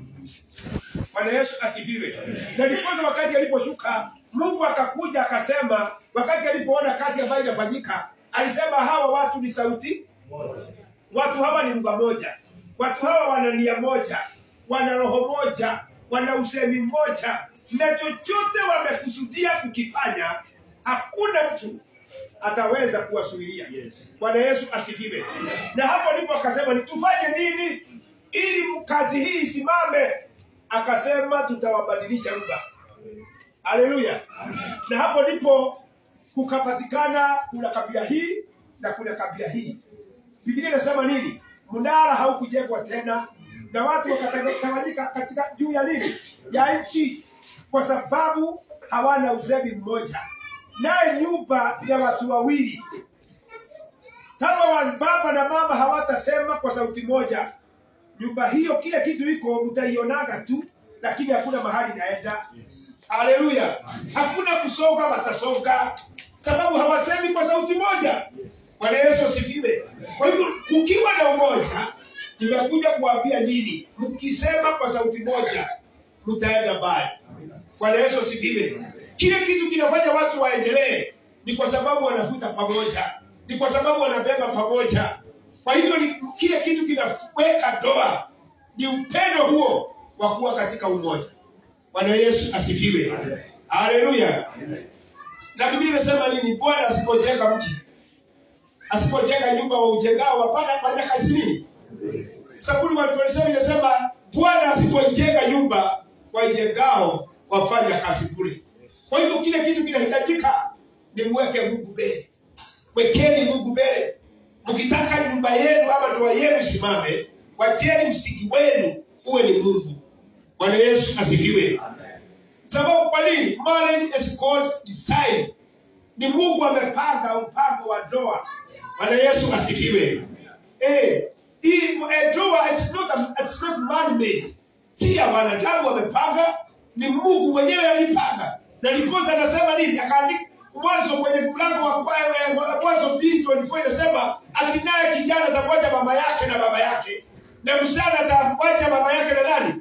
S1: Bwana Yesu asifiwe. Na ndipo wakati aliposhuka, Mungu akakuja akasema, wakati alipoona kazi ambayo inafanyika, alisema hawa watu ni sauti moja. Watu hawa ni lugha moja. Watu hawa wana nia moja.
S11: wana roho moja, wana usemi mmoja, na chochote wamekusudia kukifanya, hakuna mtu ataweza kuwasuilia. Bwana Yesu asifiwe. Na hapo ndipo akasema ni tufanye nini ili kazi hii isimame? Akasema tutawabadilisha lugha. Haleluya. Na hapo ndipo kukapatikana kuna kabila hii na kuna kabila hii. Biblia inasema nini? Mnara haukujengwa tena na watu wakatawanyika katika juu ya nini? Ya nchi, kwa sababu hawana uzemi mmoja. Naye nyumba ya watu wawili, kama baba na mama hawatasema kwa sauti moja, nyumba hiyo kile kitu iko mtaionaga tu, lakini hakuna mahali naenda. Haleluya. Hakuna kusonga, watasonga sababu hawasemi kwa sauti moja. Bwana Yesu asifiwe. Kwa hivyo kukiwa na umoja, nimekuja kuambia nini? Mkisema kwa sauti moja, mtaenda mbali. Bwana Yesu asifiwe. Kile kitu kinafanya watu waendelee ni kwa sababu wanafuta pamoja, ni kwa sababu wanabeba pamoja. Kwa hivyo kile kitu kinaweka doa ni upendo huo wa kuwa katika umoja. Bwana Yesu asifiwe. Haleluya. Na Biblia inasema nini? Bwana asipojenga mji, asipojenga nyumba wa ujengao wapanda fanya kazi nini? Zaburi 127 inasema Bwana asipojenga nyumba waijengao wafanya kazi bure. Kwa hivyo kile kitu kinahitajika ni mweke Mungu mbele. Wekeni Mungu mbele. Mkitaka nyumba yenu ama ndoa yenu simame, wacheni msingi wenu uwe ni Mungu. Bwana Yesu asifiwe. Sababu kwa nini? Marriage is God's design. Ni Mungu amepanga mpango wa ndoa. Bwana Yesu asifiwe. Ndoa it's not man made. Si ya wanadamu wamepanga, ni Mungu mwenyewe alipanga. Na ndiposa anasema nini? Akaandika Mwanzo kwenye mlango wa Mwanzo 2:24 inasema ati naye kijana atakuacha mama yake na baba yake, na msichana atakuacha mama yake na nani?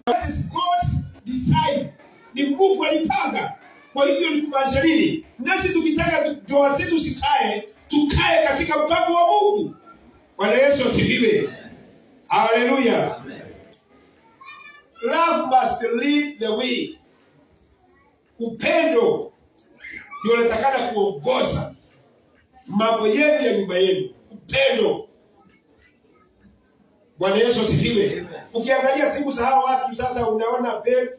S11: That is God's design. Ni Mungu alipanga. Kwa hivyo ni kumaanisha nini? Nasi tukitaka ndoa zetu sikae, tukae katika mpango wa Mungu. Bwana Yesu asifiwe. Haleluya. Love must lead the way. Upendo ndio unatakana kuongoza mambo yenu ya nyumba yenu. Upendo. Bwana Yesu asifiwe. Ukiangalia simu za hawa watu sasa, unaona babe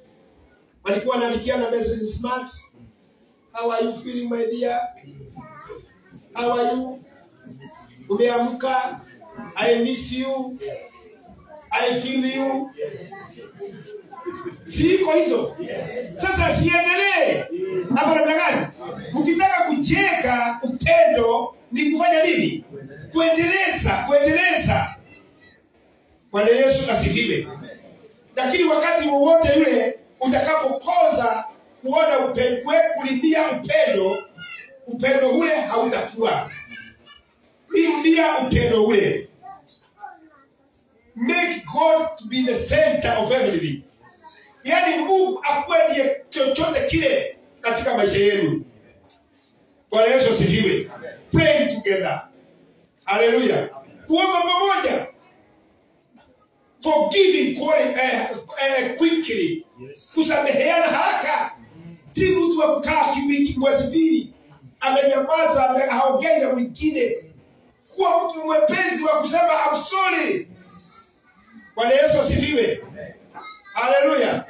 S11: walikuwa wanaandikiana message smart. How are you feeling my dear? How are you? Umeamka? I miss you. I feel you. Siko hizo. Sasa siendelee. Hapo namna gani? Ukitaka kujenga upendo ni kufanya nini? Kuendeleza. Bwana Yesu asifiwe. Lakini wakati wowote yule utakapokoza kuona upendo, kulimbia upendo ule hautakuwa. Limbia upendo ule. Make God to be the center of everything. Yaani Mungu akuwe ndiye chochote kile katika maisha yenu. Bwana Yesu asifiwe. Pray together. Hallelujah. Kuomba pamoja. Forgiving quickly. Kusameheana haraka. Si mtu wa kukaa kiwiki mwezi mbili amenyamaza, haongei na mwingine. Kuwa mtu mwepesi wa kusema I'm sorry. Bwana Yesu asifiwe. Haleluya.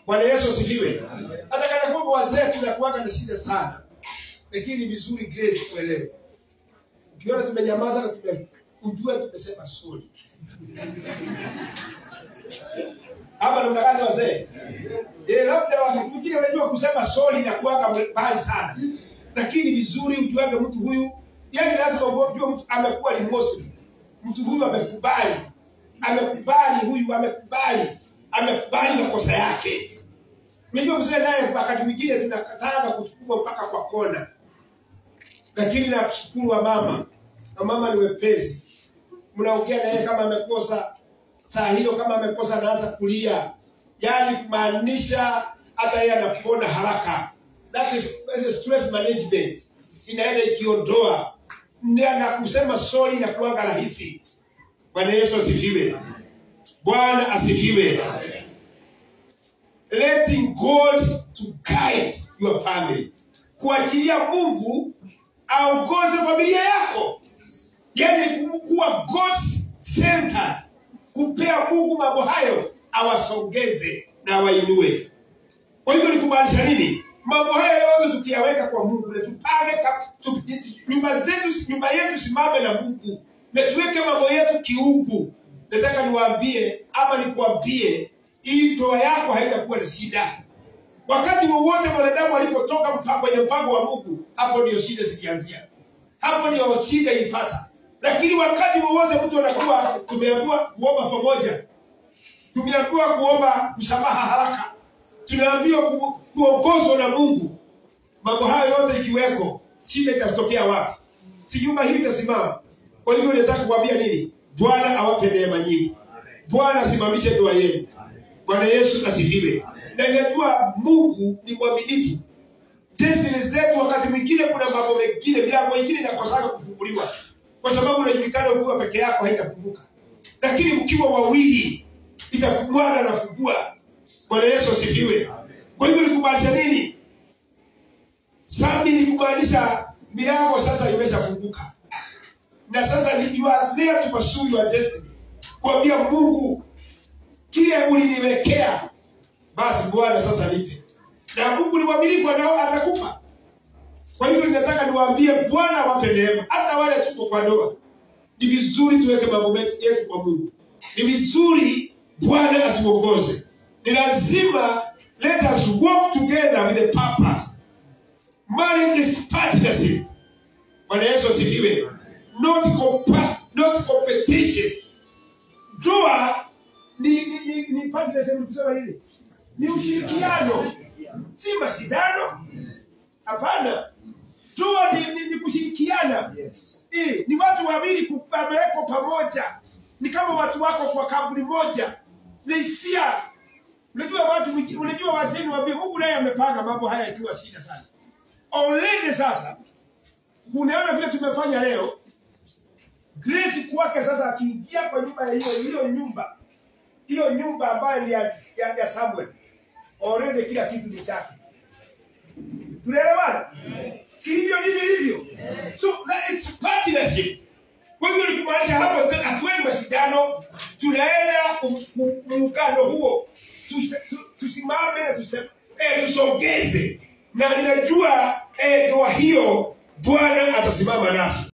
S11: Bwana Yesu asifiwe. Hata kana kwamba wazee tunakuwa na shida sana, lakini ni vizuri Grace tuelewe. Ukiona tumenyamaza na ujue tumesema sorry. Hapa ndo ndani wazee. Labda wakati mwingine unajua kusema sorry na kuanga mbali sana. Lakini vizuri ujuage mtu huyu, yani lazima ujue mtu amekuwa limosive. Mtu huyu amekubali makosa yake. Unajua mzee naye wakati mwingine tunakatana kuchukua mpaka kwa kona. Lakini na kushukuru wa mama. Na mama ni wepesi. Mnaongea naye kama amekosa, saa hiyo kama amekosa anaanza kulia. Yaani kumaanisha hata yeye anapona haraka. That is stress management. Inaenda ikiondoa
S1: na kusema sorry na kuanga rahisi. Bwana Yesu asifiwe. Bwana asifiwe. Letting God to guide your family. Kuachilia Mungu aongoze familia yako. Yaani kuwa God's center. Kumpea Mungu mambo hayo awasongeze na awainue. Kwa hivyo ni kumaanisha nini? Mambo haya yote tukiyaweka kwa Mungu na tupange nyumba yetu simame na Mungu na tuweke mambo yetu kiungu. Nataka niwaambie ama nikuambie, hii ndoa yako haitakuwa na shida. Wakati wowote mwanadamu alipotoka kwenye mpango wa Mungu, hapo ndio shida zikianzia. Hapo ndio shida ipata. Lakini wakati wowote mtu anakuwa tumeambiwa kuomba pamoja, tumeambiwa kuomba msamaha haraka, tunaambiwa kuongozwa na Mungu, mambo hayo yote ikiweko, shida itatokea wapi? Si nyumba hii itasimama. Kwa hivyo nataka kuambia nini? Bwana awape neema nyingi. Bwana asimamishe ndoa yenu. Bwana Yesu asifiwe. Na najua Mungu ni mwaminifu. Destiny zetu wakati mwingine kuna mambo mengine, milango mingine inakosaka kufunguliwa. Kwa sababu unajulikana ukiwa peke yako haitafunguka. Lakini mkiwa wawili itakumbwana anafungua. Bwana Yesu asifiwe. Kwa hivyo ni kumaanisha nini? Sami ni kumaanisha milango sasa imeshafunguka. Na sasa you are there to pursue your destiny. Kuambia Mungu kile uliniwekea, basi Bwana sasa nipe. Na Mungu ni mwaminifu, nao atakupa. Kwa hivyo ninataka niwaambie Bwana wape neema. Hata wale tuko kwa ndoa, ni vizuri tuweke mambo yetu kwa Mungu. Ni vizuri Bwana atuongoze. Ni lazima let us walk together with a purpose. Marriage is partnership. Bwana Yesu asifiwe. Not competition. Ndoa ni partnership, kusema nini? Ni ushirikiano. Si mashindano. Hapana. Ndoa ni kushirikiana. Ni watu wawili kuweko pamoja. Ni kama watu wako kwa kaburi moja. They share. Unajua watu waambie Mungu naye amepanga mambo haya ikiwa shida sana. Already sasa kunaona vile tumefanya leo. Grace kwake sasa akiingia kwa nyumba ya hiyo nyumba ambayo ni ya Samuel. Already kila kitu ni chake. Tunaelewana? Si hivyo ndivyo hivyo. So it's partnership. Kwa hivyo ni kumaanisha hapo hatuendi mashindano, tunaenda muungano huo. Tusimame na tusongeze. Na ninajua ndoa hiyo Bwana atasimama nasi.